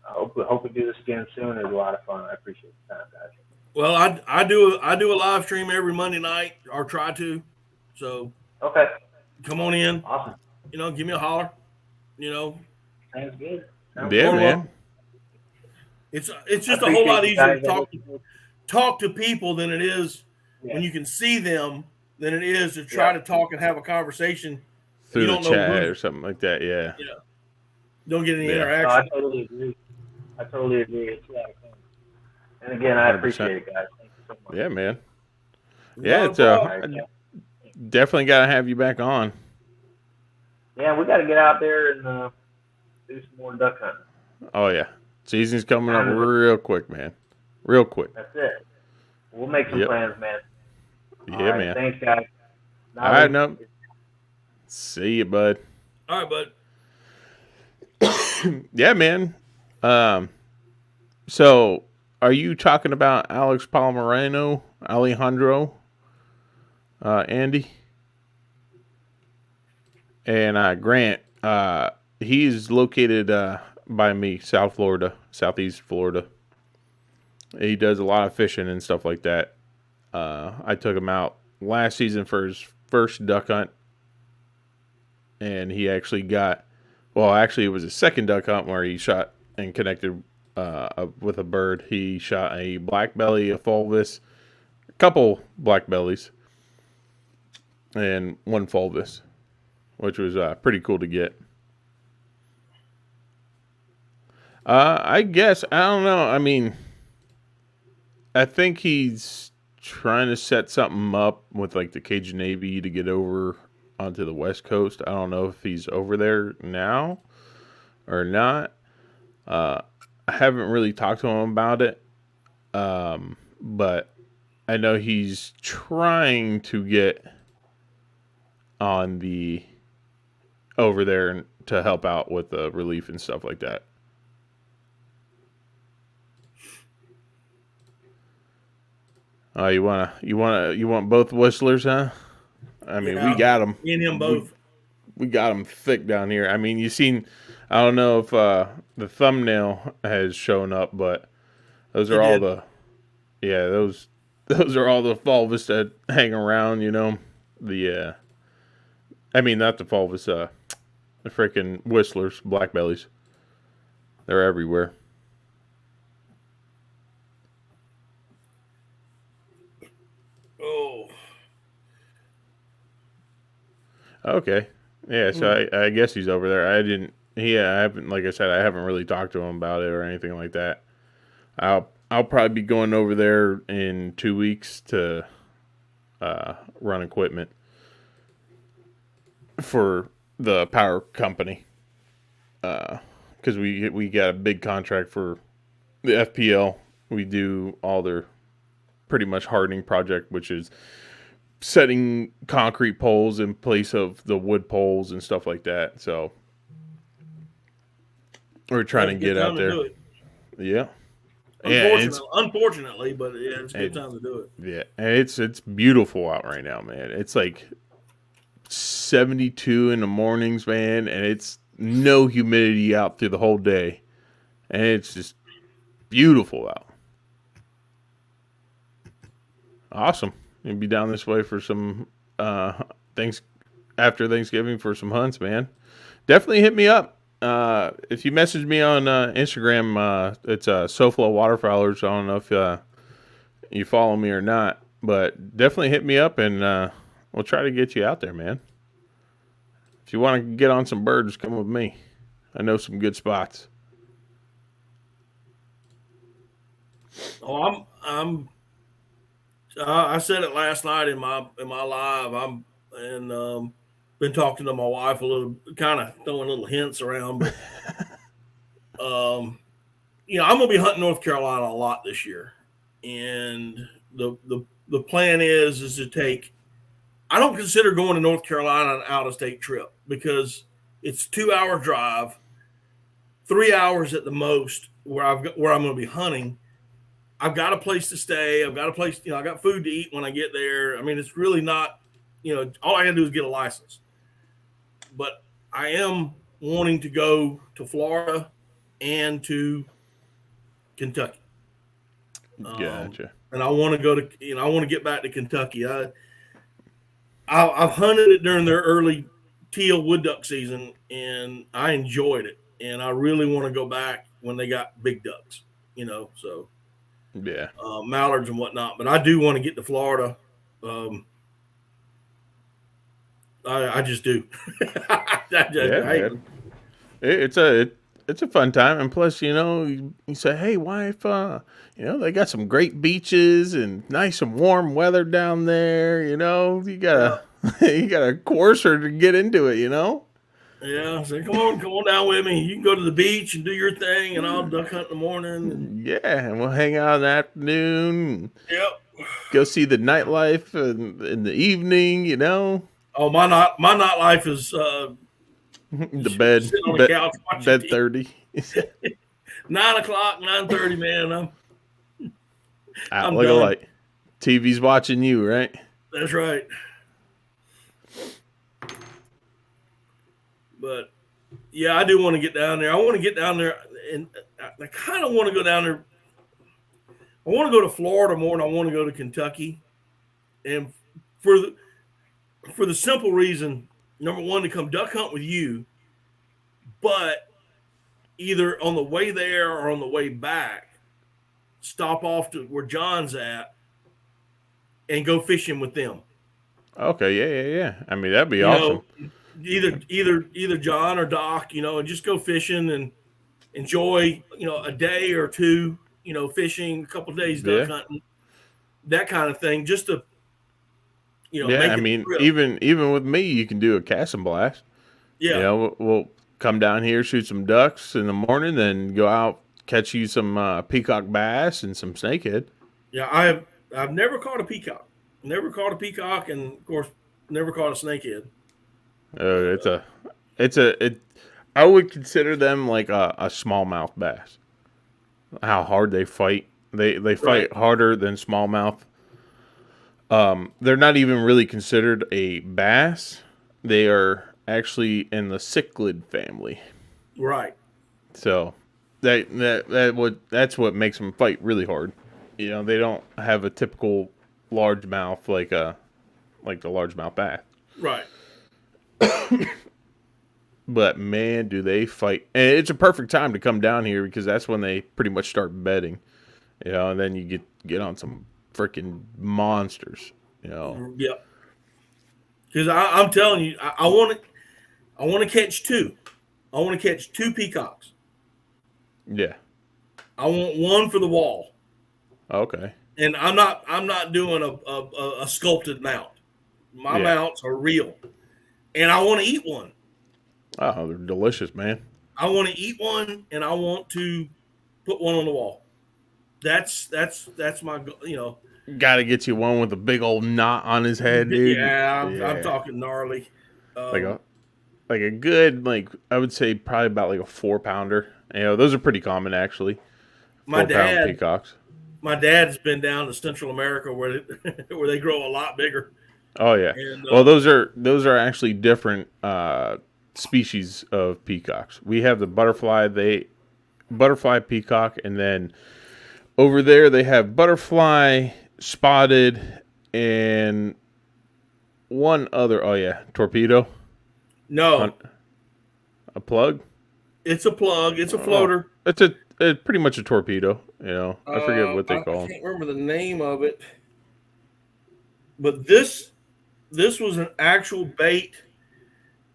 I hope we do this again soon. It was a lot of fun. I appreciate the time, guys. Well, I do a live stream every Monday night, or try to. So Okay, come on in. awesome. Give me a holler. Sounds good. Sounds Yeah, good. man. It's just I a whole appreciate lot you easier to guys. talk to people than it is Yeah. when you can see them than it is to try to talk and have a conversation. Through You the don't know chat who- or something like that. Yeah. Don't get any Yeah. No, I interaction. totally agree. It's a lot of fun. And again, I 100%. appreciate it, guys. Thank you so much. Yeah, man. Not Yeah, a it's problem. All right, yeah. definitely got to have you back on. Yeah, we got to get out there and do some more duck hunting. Oh yeah, season's coming up real quick, man. Real quick. That's it. We'll make some Yep. plans, man. Yeah, All right, man. Thanks, guys. All right, no. See you, bud. All right, bud. Yeah, man. So are you talking about Alex Palmerano, Alejandro, Andy, and Grant? He's located by me, Southeast Florida. He does a lot of fishing and stuff like that. I took him out last season for his first duck hunt, and he actually got, well, actually, it was his second duck hunt where he shot and connected with a bird. He shot a black belly, a fulvus, a couple black bellies, and one fulvus, which was pretty cool to get. I guess, I don't know. I mean, I think he's trying to set something up with like the Cajun Navy to get over onto the West Coast. I don't know if he's over there now or not. I haven't really talked to him about it, but I know he's trying to get on the over there to help out with the relief and stuff like that. Oh, you want both whistlers, huh? I mean, Yeah, we got them. Me and him both. We got them thick down here. I mean, you seen? I don't know if the thumbnail has shown up, but those are all the, yeah, those are all the fulvus that hang around. You know, the I mean, not the fulvus, the freaking whistlers, black bellies. They're everywhere. Oh. Okay. Yeah, so I guess he's over there. I haven't, like I said, I haven't really talked to him about it or anything like that. I'll probably be going over there in 2 weeks to run equipment for the power company. Because we got a big contract for the FPL. We do all their pretty much hardening project, which is setting concrete poles in place of the wood poles and stuff like that. So we're trying to get out there. Yeah. Unfortunately, but yeah, it's a good time to do it. Yeah, and it's beautiful out right now, man. It's like 72 in the mornings, man, and it's no humidity out through the whole day, and it's just beautiful out. Awesome. You'll be down this way for some things after Thanksgiving for some hunts, man. Definitely hit me up. If you message me on Instagram, it's SoFlo Waterfowlers. I don't know if you follow me or not, but definitely hit me up and we'll try to get you out there, man. If you want to get on some birds, come with me. I know some good spots. Oh, I said it last night in my live. Been talking to my wife a little, kind of throwing little hints around, but I'm gonna be hunting North Carolina a lot this year, and the plan is to take. I don't consider going to North Carolina an out-of-state trip because it's 2-hour drive, 3 hours at the most where I'm going to be hunting. I've got a place to stay. I've got a place, I got food to eat when I get there. I mean, it's really not, all I got to do is get a license. But I am wanting to go to Florida and to Kentucky. Gotcha. And I want to go to, I want to get back to Kentucky. I've hunted it during their early teal wood duck season, and I enjoyed it. And I really want to go back when they got big ducks, so. Yeah. Mallards and whatnot, but I do want to get to Florida. I just do. It's a fun time, and plus, you say, "Hey, wife, they got some great beaches and nice and warm weather down there. You got a courser to get into it. Yeah, so come on down with me. You can go to the beach and do your thing, and I'll duck hunt in the morning. Yeah, and we'll hang out in the afternoon. Yep. Go see the nightlife in the evening. Oh, my nightlife is the bed. Sitting on the couch watching bed 30. 9 o'clock, 9:30, man. I'm look at light. TV's watching you, right? That's right. But yeah, I do want to get down there. I want to get down there, and I kind of want to go down there I want to go to Florida more than I want to go to Kentucky, and for the simple reason, number one, to come duck hunt with you, but either on the way there or on the way back, stop off to where John's at and go fishing with them. Okay, yeah. I mean, that'd be You awesome. know, either John or Doc, and just go fishing and enjoy, a day or two, fishing, a couple of days duck Yeah. hunting, that kind of thing, just to, Yeah, make I it a mean, trip. even with me, you can do a cast and blast. Yeah. We'll come down here, shoot some ducks in the morning, then go out, catch you some peacock bass and some snakehead. Yeah, I've never caught a peacock. Never caught a peacock, and of course, never caught a snakehead. It's a, I would consider them like a smallmouth bass. How hard they fight. They fight Right. harder than smallmouth. They're not even really considered a bass. They are actually in the cichlid family. Right. So that's what makes them fight really hard. They don't have a typical large mouth like the largemouth bass. Right. But man, do they fight! And it's a perfect time to come down here because that's when they pretty much start bedding. And then you get on some freaking monsters. Yeah. Because I'm telling you, I want to catch two. I want to catch two peacocks. Yeah. I want one for the wall, Okay. and I'm not doing a sculpted mount. My Yeah. mounts are real, and I want to eat one. Oh, they're delicious, man. I want to eat one, and I want to put one on the wall. That's my Got to get you one with a big old knot on his head, dude. Yeah, I'm talking gnarly. Like a good, like I would say probably about like a 4-pounder. Those are pretty common actually. My 4-pound peacocks. My dad's been down to Central America where where they grow a lot bigger. Oh yeah. And, Well, those are actually different species of peacocks. We have the butterfly peacock, and then over there they have butterfly, spotted, and one other. Oh yeah, torpedo. No, A plug. it's a plug. It's a floater. It's pretty much a torpedo. I forget what they call I them. can't remember the name of it, but this was an actual bait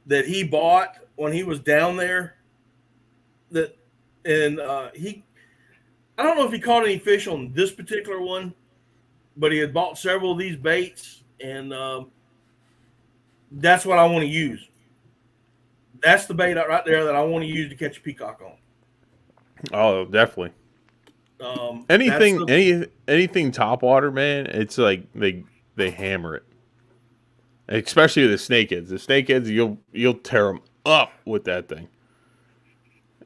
that he bought when he was down there. I don't know if he caught any fish on this particular one, but he had bought several of these baits, and that's what I want to use. That's the bait right there that I want to use to catch a peacock on. Oh, definitely. Anything top water, man. It's like they hammer it. Especially the snakeheads. The snakeheads, you'll tear them up with that thing.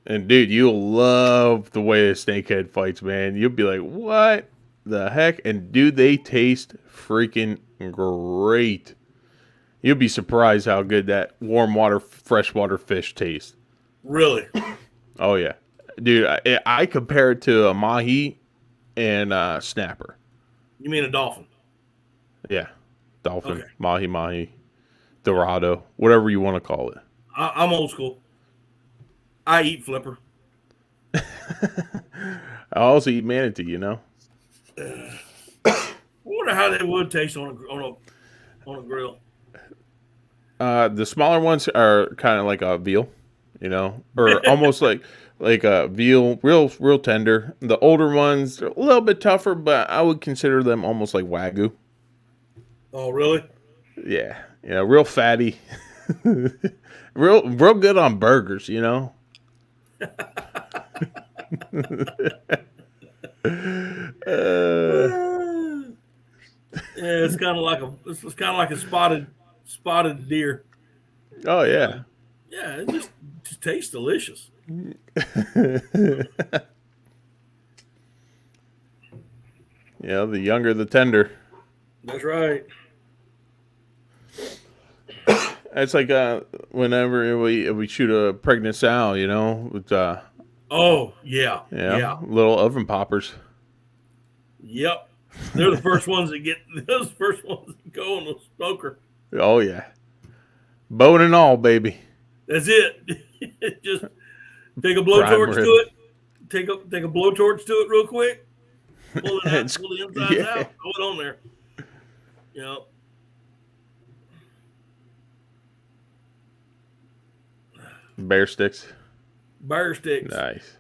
And dude, you'll love the way a snakehead fights, man. You'll be like, what the heck? And dude, they taste freaking great. You'll be surprised how good that warm water, freshwater fish tastes. Really? Oh yeah, dude. I compare it to a mahi and a snapper. You mean a dolphin? Yeah, dolphin, Okay. mahi, dorado, whatever you want to call it. I'm old school. I eat flipper. I also eat manatee. I wonder how they would taste on a grill. The smaller ones are kind of like a veal, or almost like a veal, real tender. The older ones are a little bit tougher, but I would consider them almost like Wagyu. Oh, really? Yeah, real fatty, real good on burgers. Yeah, it's kind of like a spotted deer. Oh yeah. Yeah, it just tastes delicious. The younger the tender. That's right. It's like whenever we shoot a pregnant sow, with Oh yeah, little oven poppers. Yep. They're the first ones that get those first ones that go on the smoker. Oh yeah, bone and all, baby. That's it. Just take a Prime blowtorch to rib. it. Take a blowtorch to it real quick. Pull it out, It's- pull the insides yeah. out, throw it on there. You know. Bear sticks. Bear sticks. Nice.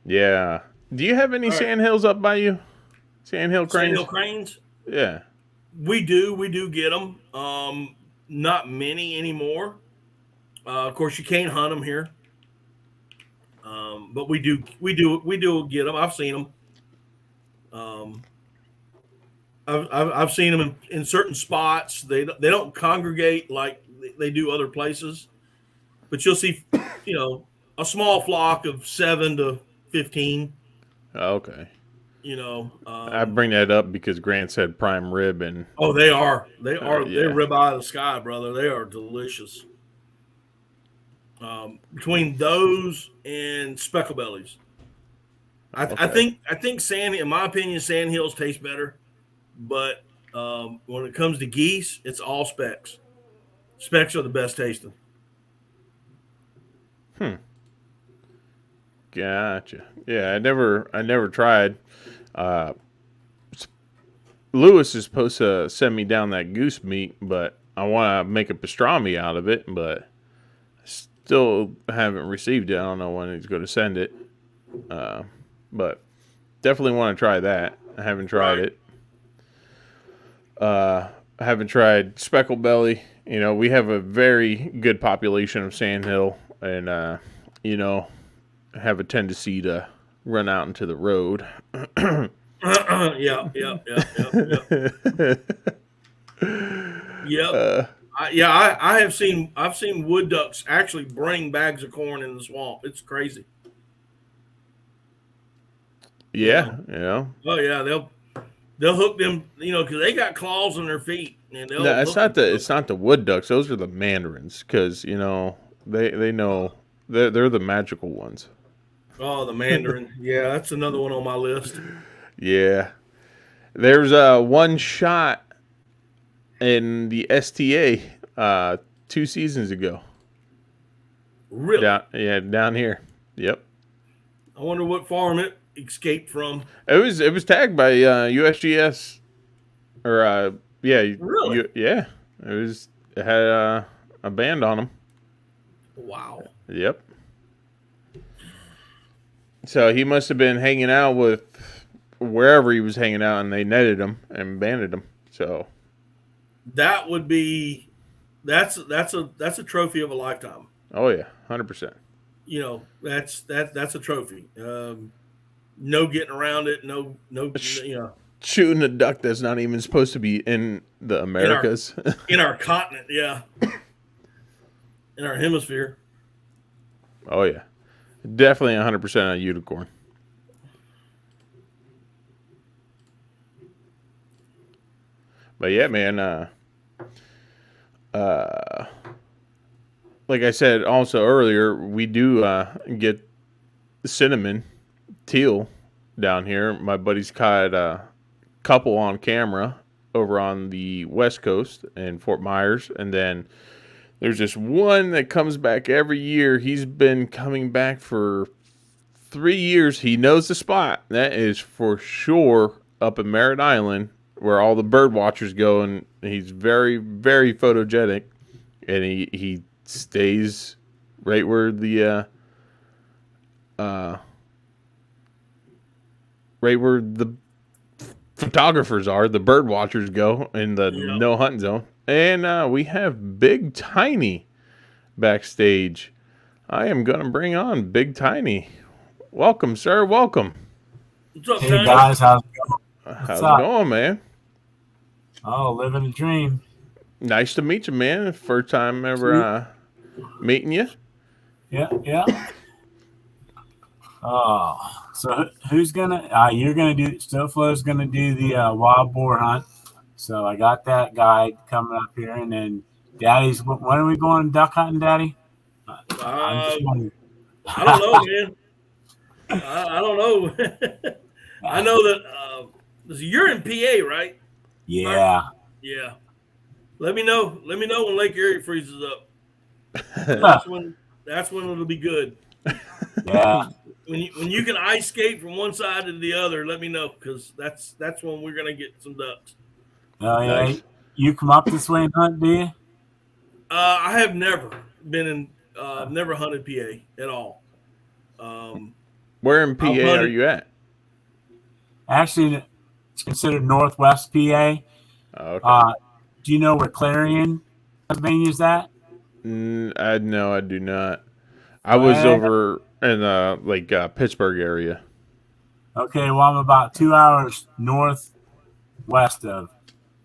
Yeah. Do you have any All right. sandhills up by you? Sandhill cranes? Sandhill cranes. Yeah. We do get them. Not many anymore. Of course, you can't hunt them here. But we do get them. I've seen them. I've seen them in certain spots. They don't congregate like they do other places, but you'll see, a small flock of 7 to 15. Okay. I bring that up because Grant said prime rib, and they are they're yeah. rib eye of the sky, brother. They are delicious. Between those and speckle bellies, I think sand. In my opinion, sandhills taste better, but when it comes to geese, it's all specks. Specks are the best tasting. Gotcha. Yeah, I never tried. Lewis is supposed to send me down that goose meat, but I want to make a pastrami out of it, but still haven't received it. I don't know when he's going to send it, but definitely want to try that. I haven't tried it. I haven't tried speckle belly. We have a very good population of sandhill, and have a tendency to run out into the road. Yeah. I have seen. I've seen wood ducks actually bring bags of corn in the swamp. It's crazy. Yeah. Oh yeah, they'll hook them. Because they got claws on their feet, and they'll. No, it's not the wood ducks. Those are the mandarins, because they know they're the magical ones. Oh, the mandarin. Yeah, that's another one on my list. Yeah. There's one shot in the STA 2 seasons ago. Really? Down here. Yep. I wonder what farm it escaped from. It was tagged by USGS, or Really? yeah. It had a band on them. Wow. Yep. So he must have been hanging out with wherever he was hanging out, and they netted him and banded him. So that would be that's a trophy of a lifetime. Oh yeah, 100%. That's a trophy. No getting around it. No. Shooting a duck that's not even supposed to be in the Americas. In our continent, yeah. In our hemisphere. Oh yeah, definitely 100% a unicorn. But yeah, man. Like I said also earlier, we do get cinnamon teal down here. My buddy's caught a couple on camera over on the West Coast in Fort Myers, and then there's this one that comes back every year. He's been coming back for 3 years. He knows the spot. That is for sure up in Merritt Island, where all the bird watchers go, and he's very, very photogenic, and he stays right where the photographers are, the bird watchers go in the no hunting zone. And we have Big Tiny backstage. I am going to bring on Big Tiny. Welcome, sir. Welcome. What's up, Hey Tiny? guys, how's it going? How's it going, man? Oh, living a dream. Nice to meet you, man. First time ever meeting you. Yeah. Oh, so who's gonna? You're gonna do. Stoflo's gonna do the wild boar hunt. So I got that guide coming up here, and then Daddy's. When are we going duck hunting, Daddy? I'm just wondering. I don't know, man. I don't know. I know that you're in PA, right? Yeah. Yeah. Let me know. Let me know when Lake Erie freezes up. That's when it'll be good. Yeah. When you can ice skate from one side to the other, let me know, because that's when we're gonna get some ducks. Oh yeah. Nice. You come up this way and hunt, do you? I have never been in, never hunted PA at all. Where in PA I've are hunted. you at? Actually, it's considered Northwest PA. Oh, okay. Do you know where Clarion, Pennsylvania is at? No, I do not. I was Well, over in Pittsburgh area. okay, well, I'm about 2 hours northwest of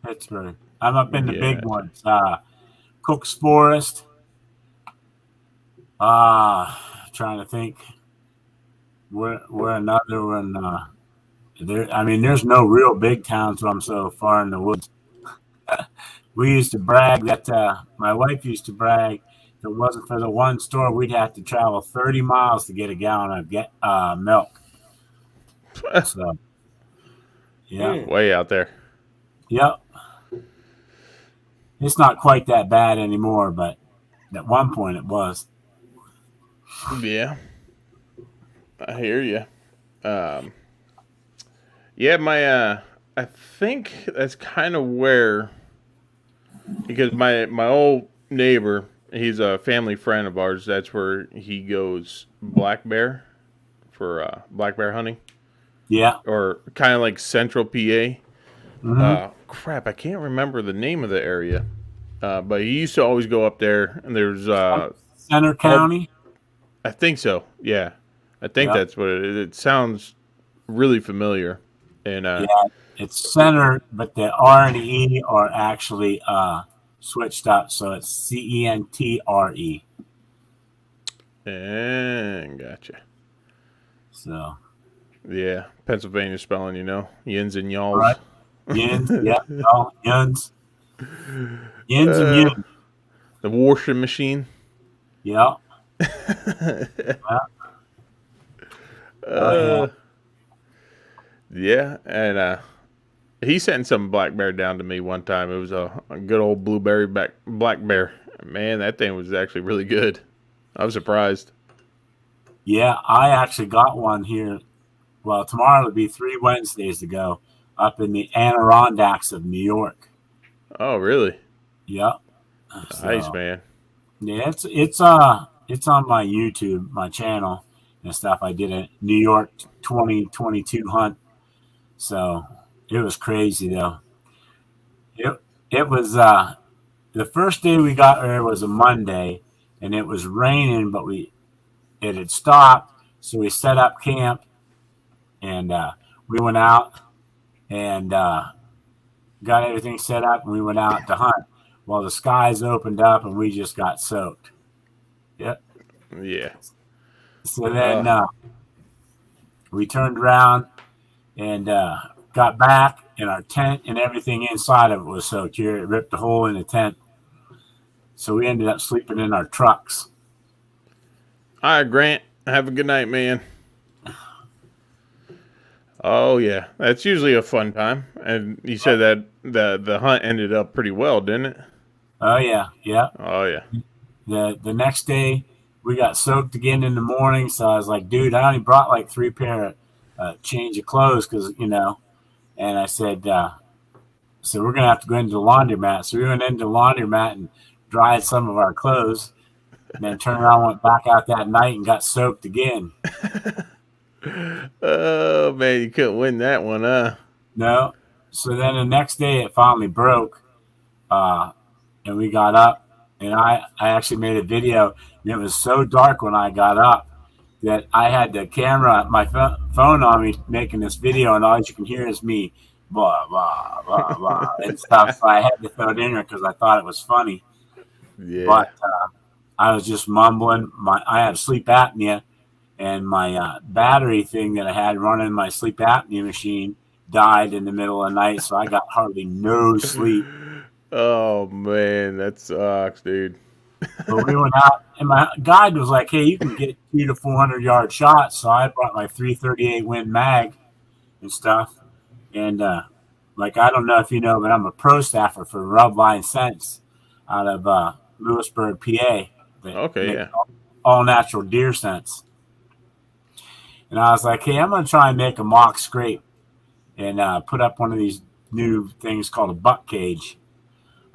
Pittsburgh. I'm up in the big Yeah. ones. Cook's Forest. Trying to think where another one. There's no real big towns. I'm so far in the woods. We used to brag that my wife used to brag. If it wasn't for the one store, we'd have to travel 30 miles to get a gallon of milk. So, yeah, Way out there. yep. It's not quite that bad anymore, but at one point it was. Yeah. I hear you. Yeah, I think that's kind of where, because my old neighbor, he's a family friend of ours. That's where he goes black bear for black bear hunting, Yeah. or kind of like Central PA. Mm-hmm. Crap, I can't remember the name of the area, but he used to always go up there. And there's Center County. I think so. Yeah, I think Yep. that's what it is. It sounds really familiar. And Yeah, it's center, but the R and E are actually switched up, so it's CENTRE. and gotcha. So, Yeah, Pennsylvania spelling, yins and y'alls. right. Yins, yep, no, yins. Yins and yins. The washing machine. Yep. Yeah. Yeah. Yeah, and he sent some black bear down to me one time. It was a good old blueberry black bear. Man, that thing was actually really good. I was surprised. Yeah, I actually got one here. Well, tomorrow will be 3 Wednesdays ago up in the Adirondacks of New York. Oh, really? Yep. Nice, So, man. yeah, it's on my YouTube, my channel and stuff. I did a New York 2022 hunt. So it was crazy though. It was the first day we got there was a Monday and it was raining, but it had stopped, so we set up camp and we went out and got everything set up and we went out to hunt. Well, the skies opened up and we just got soaked. Yep. Yeah. So then we turned around and got back, and our tent and everything inside of it was soaked. Here, it ripped a hole in the tent. So we ended up sleeping in our trucks. All right, Grant. Have a good night, man. Oh, yeah. That's usually a fun time. And you said that the hunt ended up pretty well, didn't it? Oh, yeah. Yeah. Oh, yeah. The next day, we got soaked again in the morning. So I was like, dude, I only brought like 3 pair of change of clothes because, and I said, so we're going to have to go into the laundromat. So we went into the laundromat and dried some of our clothes and then turned around, went back out that night and got soaked again. Oh, man, you couldn't win that one, huh? No. So then the next day it finally broke, and we got up, and I actually made a video, and it was so dark when I got up that I had the camera, my phone on me making this video, and all you can hear is me, blah, blah, blah, blah, and stuff. So I had to throw it in there because I thought it was funny. Yeah. But I was just mumbling. I have sleep apnea, and my battery thing that I had running my sleep apnea machine died in the middle of the night, so I got hardly no sleep. Oh, man, that sucks, dude. But we went out, and my guide was like, hey, you can get 200 to 400 yard shots. So I brought my 338 Win mag, and stuff. And like, I don't know if you know, but I'm a pro staffer for Rubline Scents out of Lewisburg, PA. That Okay, make yeah. all natural deer scents. And I was like, hey, I'm going to try and make a mock scrape and put up one of these new things called a buck cage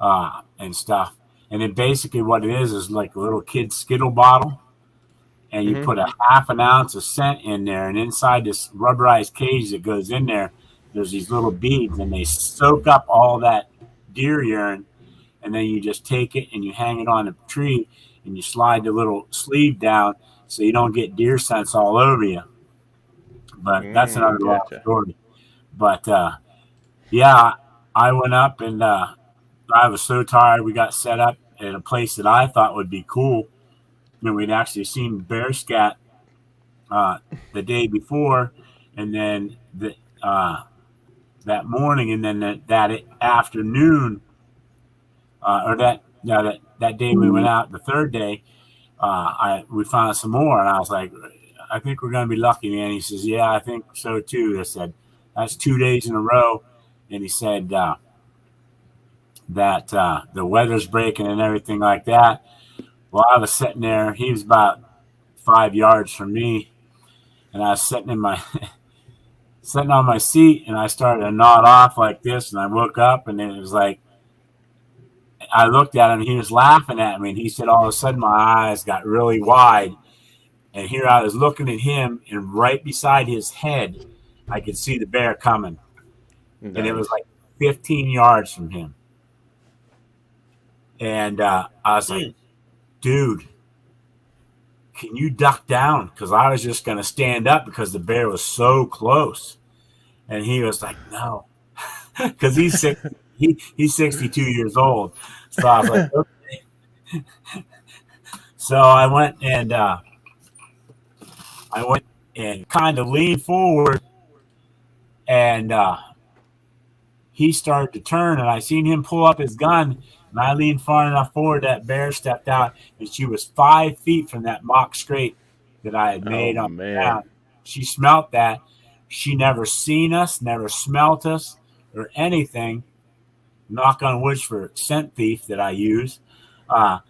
and stuff. And then basically what it is like a little kid Skittle bottle. And you put a half an ounce of scent in there. And inside this rubberized cage that goes in there, there's these little beads. And they soak up all that deer urine. And then you just take it and you hang it on a tree. And you slide the little sleeve down so you don't get deer scents all over you. But that's another long story. But yeah, I went up and I was so tired. We got set up at a place that I thought would be cool. I mean, we'd actually seen bear scat the day before, and then that morning, and then that afternoon, or that day we went out, the third day, we found some more, and I was like, I think we're going to be lucky, man. He says, yeah, I think so too. I said, that's 2 days in a row. And he said that the weather's breaking and everything like that. Well, I was sitting there. He was about 5 yards from me. And I was sitting on my seat, and I started to nod off like this. And I woke up, and it was like, I looked at him, and he was laughing at me. And he said, all of a sudden, my eyes got really wide. And here I was looking at him, and right beside his head, I could see the bear coming. Nice. And it was like 15 yards from him. And I was like, dude, can you duck down? Because I was just going to stand up because the bear was so close. And he was like, no. Because he's 62 years old. So I was like, okay. So I went and kind of leaned forward, and he started to turn, and I seen him pull up his gun, and I leaned far enough forward that bear stepped out, and she was 5 feet from that mock scrape that I had made on the ground. She smelt that. She never seen us, never smelt us or anything. Knock on wood for scent thief that I use. I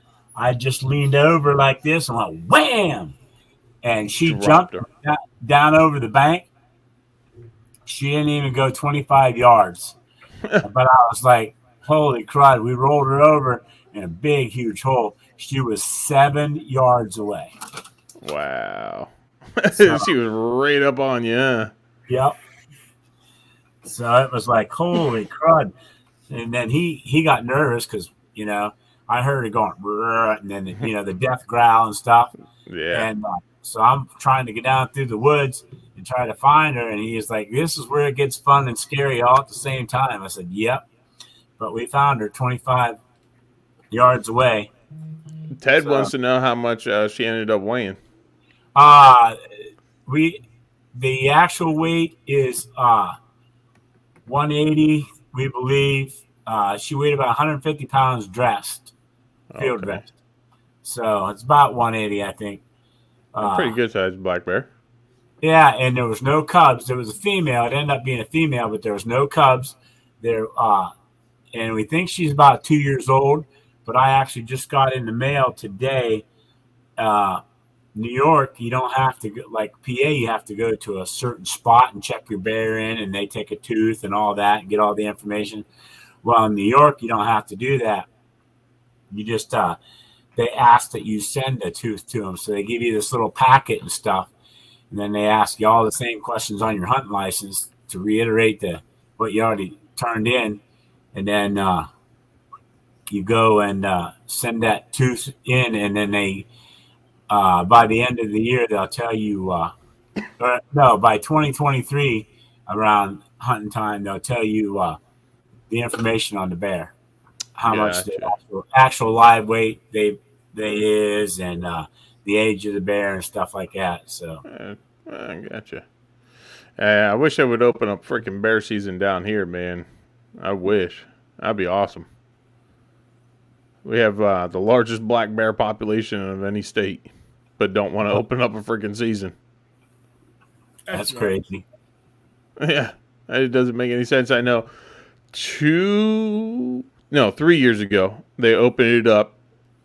just leaned over like this and went wham! And she jumped down over the bank. She didn't even go 25 yards. But I was like, holy crud. We rolled her over in a big, huge hole. She was 7 yards away. Wow. So, she was right up on you, huh? Yep. So it was like, holy crud. And then he got nervous because, I heard it going, and then, the death growl and stuff. Yeah. And so I'm trying to get down through the woods and try to find her. And he's like, this is where it gets fun and scary all at the same time. I said, yep. But we found her 25 yards away. Ted wants to know how much she ended up weighing. The actual weight is 180, we believe. She weighed about 150 pounds dressed, field dressed. So it's about 180, I think. Pretty good sized black bear. Yeah, and there was no cubs. There was a female. It ended up being a female, but there was no cubs. There, and we think she's about 2 years old. But I actually just got in the mail today. New York, you don't have to go, like PA, you have to go to a certain spot and check your bear in, and they take a tooth and all that and get all the information. Well, in New York, you don't have to do that. You just they ask that you send a tooth to them. So they give you this little packet and stuff. And then they ask you all the same questions on your hunting license to reiterate what you already turned in. And then you go and send that tooth in. And then they, by the end of the year, they'll tell you, by 2023, around hunting time, they'll tell you the information on the bear. How much the actual live weight they is, and the age of the bear and stuff like that. So I gotcha. I wish I would open up freaking bear season down here, man. I wish. That'd be awesome. We have the largest black bear population of any state, but don't want to open up a freaking season. That's crazy. Yeah, it doesn't make any sense. I know 3 years ago, they opened it up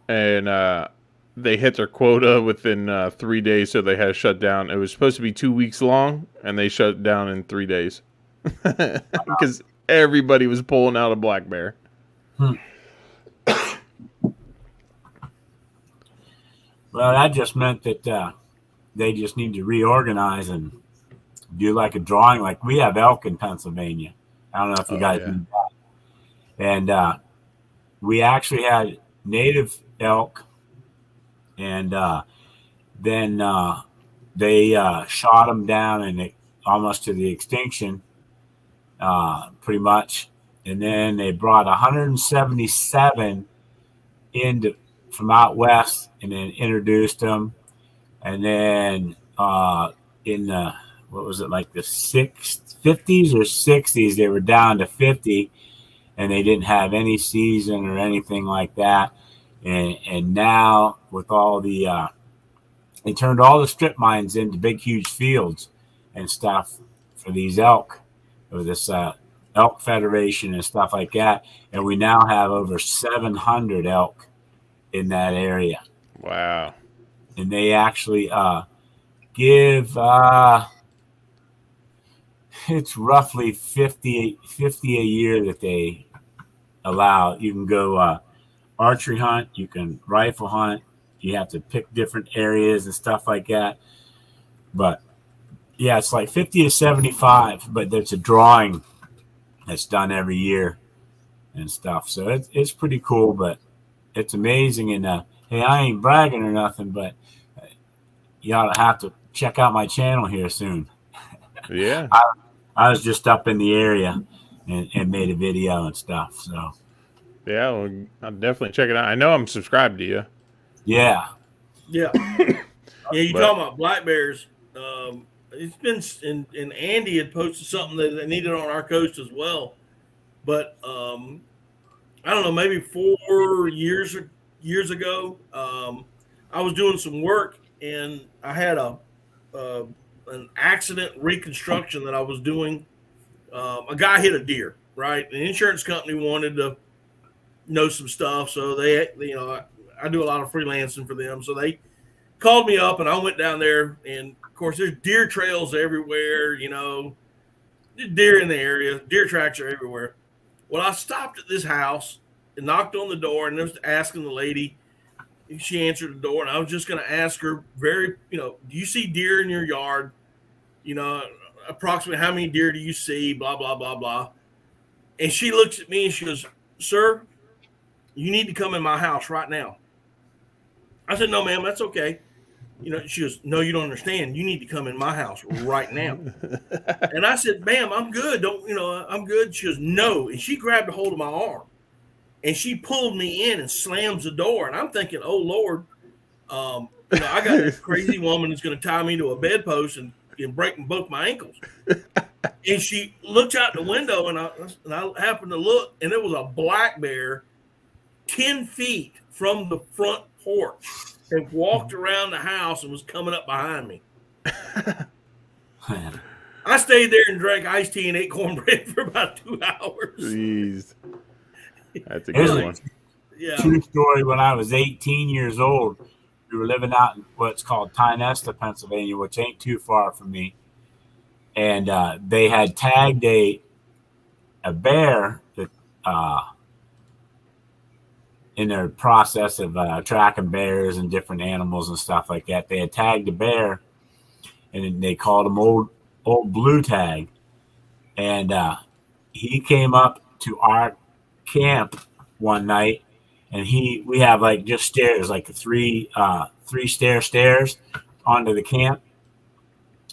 and they hit their quota within 3 days, so they had to shut down. It was supposed to be 2 weeks long, and they shut it down in 3 days because everybody was pulling out a black bear. Well, that just meant that they just need to reorganize and do like a drawing. Like we have elk in Pennsylvania. I don't know if you guys do that. And we actually had native elk, and then they shot them down and almost to the extinction, pretty much. And then they brought 177 in from out west and then introduced them. And then in the, what was it, like the 50s or 60s, they were down to 50, and they didn't have any season or anything like that. And now with all the they turned all the strip mines into big, huge fields and stuff for these elk, or this elk federation and stuff like that. And we now have over 700 elk in that area. Wow. And they actually give, it's roughly 50 a year that they allow. You can go archery hunt, you can rifle hunt, you have to pick different areas and stuff like that. But yeah, it's like 50 to 75, but there's a drawing that's done every year and stuff. So it's pretty cool, but it's amazing. And hey, I ain't bragging or nothing, but you ought to have to check out my channel here soon. Yeah. I was just up in the area and made a video and stuff. So yeah, well, I'll definitely check it out. I know I'm subscribed to you. Yeah. Yeah. You talking about black bears. It's been, and Andy had posted something that they needed on our coast as well. But I don't know, maybe 4 years ago, I was doing some work and I had an accident reconstruction that I was doing. A guy hit a deer, right? The insurance company wanted to know some stuff, so they I do a lot of freelancing for them, so they called me up and I went down there, and of course there's deer trails everywhere, deer in the area, deer tracks are everywhere. Well, I stopped at this house and knocked on the door, and I was asking the lady. She answered the door, and I was just going to ask her, do you see deer in your yard? Approximately how many deer do you see? Blah, blah, blah, blah. And she looks at me and she goes, "Sir, you need to come in my house right now." I said, "No, ma'am, that's okay." She goes, "No, you don't understand. You need to come in my house right now." And I said, "Ma'am, I'm good. I'm good." She goes, "No." And she grabbed a hold of my arm and she pulled me in and slams the door. And I'm thinking, "Oh Lord, I got this crazy woman that's going to tie me to a bedpost and break both my ankles." And she looked out the window, and I happened to look, and it was a black bear 10 feet from the front porch and walked around the house and was coming up behind me. I stayed there and drank iced tea and ate cornbread for about 2 hours. Jeez. That's a good one. Yeah. True story. When I was 18 years old, we were living out in what's called Tynesta, Pennsylvania, which ain't too far from me. And they had tagged a bear that in their process of tracking bears and different animals and stuff like that. They had tagged a bear, and they called him old blue tag. And he came up to our camp one night, and we have like just stairs, like three stairs onto the camp.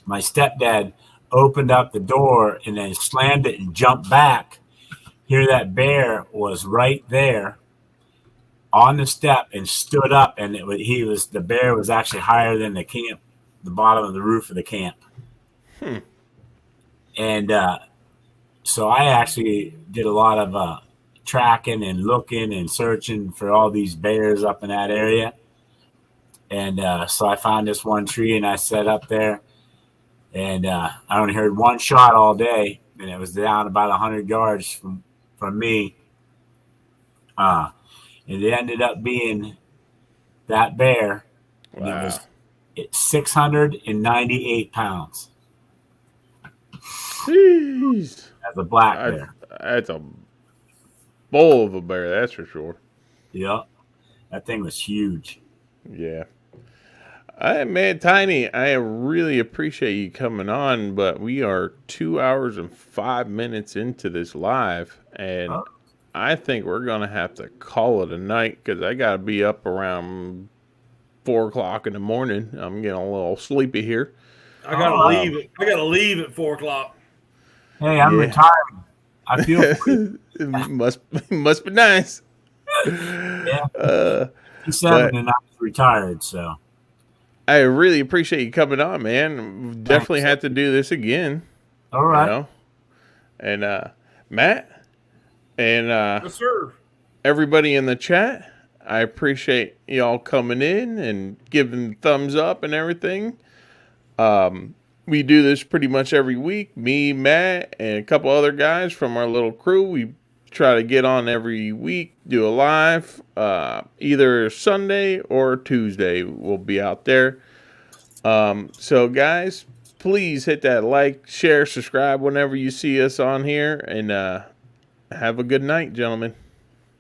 My stepdad opened up the door and then slammed it and jumped back. Here that bear was right there on the step and stood up, and the bear was actually higher than the camp, the bottom of the roof of the camp. And so I actually did a lot of tracking and looking and searching for all these bears up in that area. And so I found this one tree and I sat up there, and I only heard one shot all day, and it was down about 100 yards from me. And it ended up being that bear, and Wow. it was 698 pounds. Jeez. As a black bear. That's a bull of a bear, that's for sure. Yep. That thing was huge. Yeah. Man, Tiny, I really appreciate you coming on, but we are 2 hours and 5 minutes into this live, and I think we're going to have to call it a night because I got to be up around 4 o'clock in the morning. I'm getting a little sleepy here. I gotta leave. I gotta leave at 4 o'clock. Hey, I'm retiring. I feel it must be nice. Yeah. 57 and I'm retired, so. I really appreciate you coming on, man. We definitely have to do this again. All right. You know? And Matt and Yes, sir. Everybody in the chat, I appreciate y'all coming in and giving thumbs up and everything. We do this pretty much every week. Me, Matt, and a couple other guys from our little crew. We try to get on every week, do a live, either Sunday or Tuesday. We'll be out there. So guys, please hit that like, share, subscribe whenever you see us on here, and have a good night, gentlemen.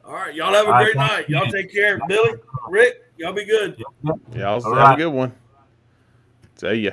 All right, y'all have a great night. Y'all take care. Billy, Rick, y'all be good. Y'all have a good one. See ya.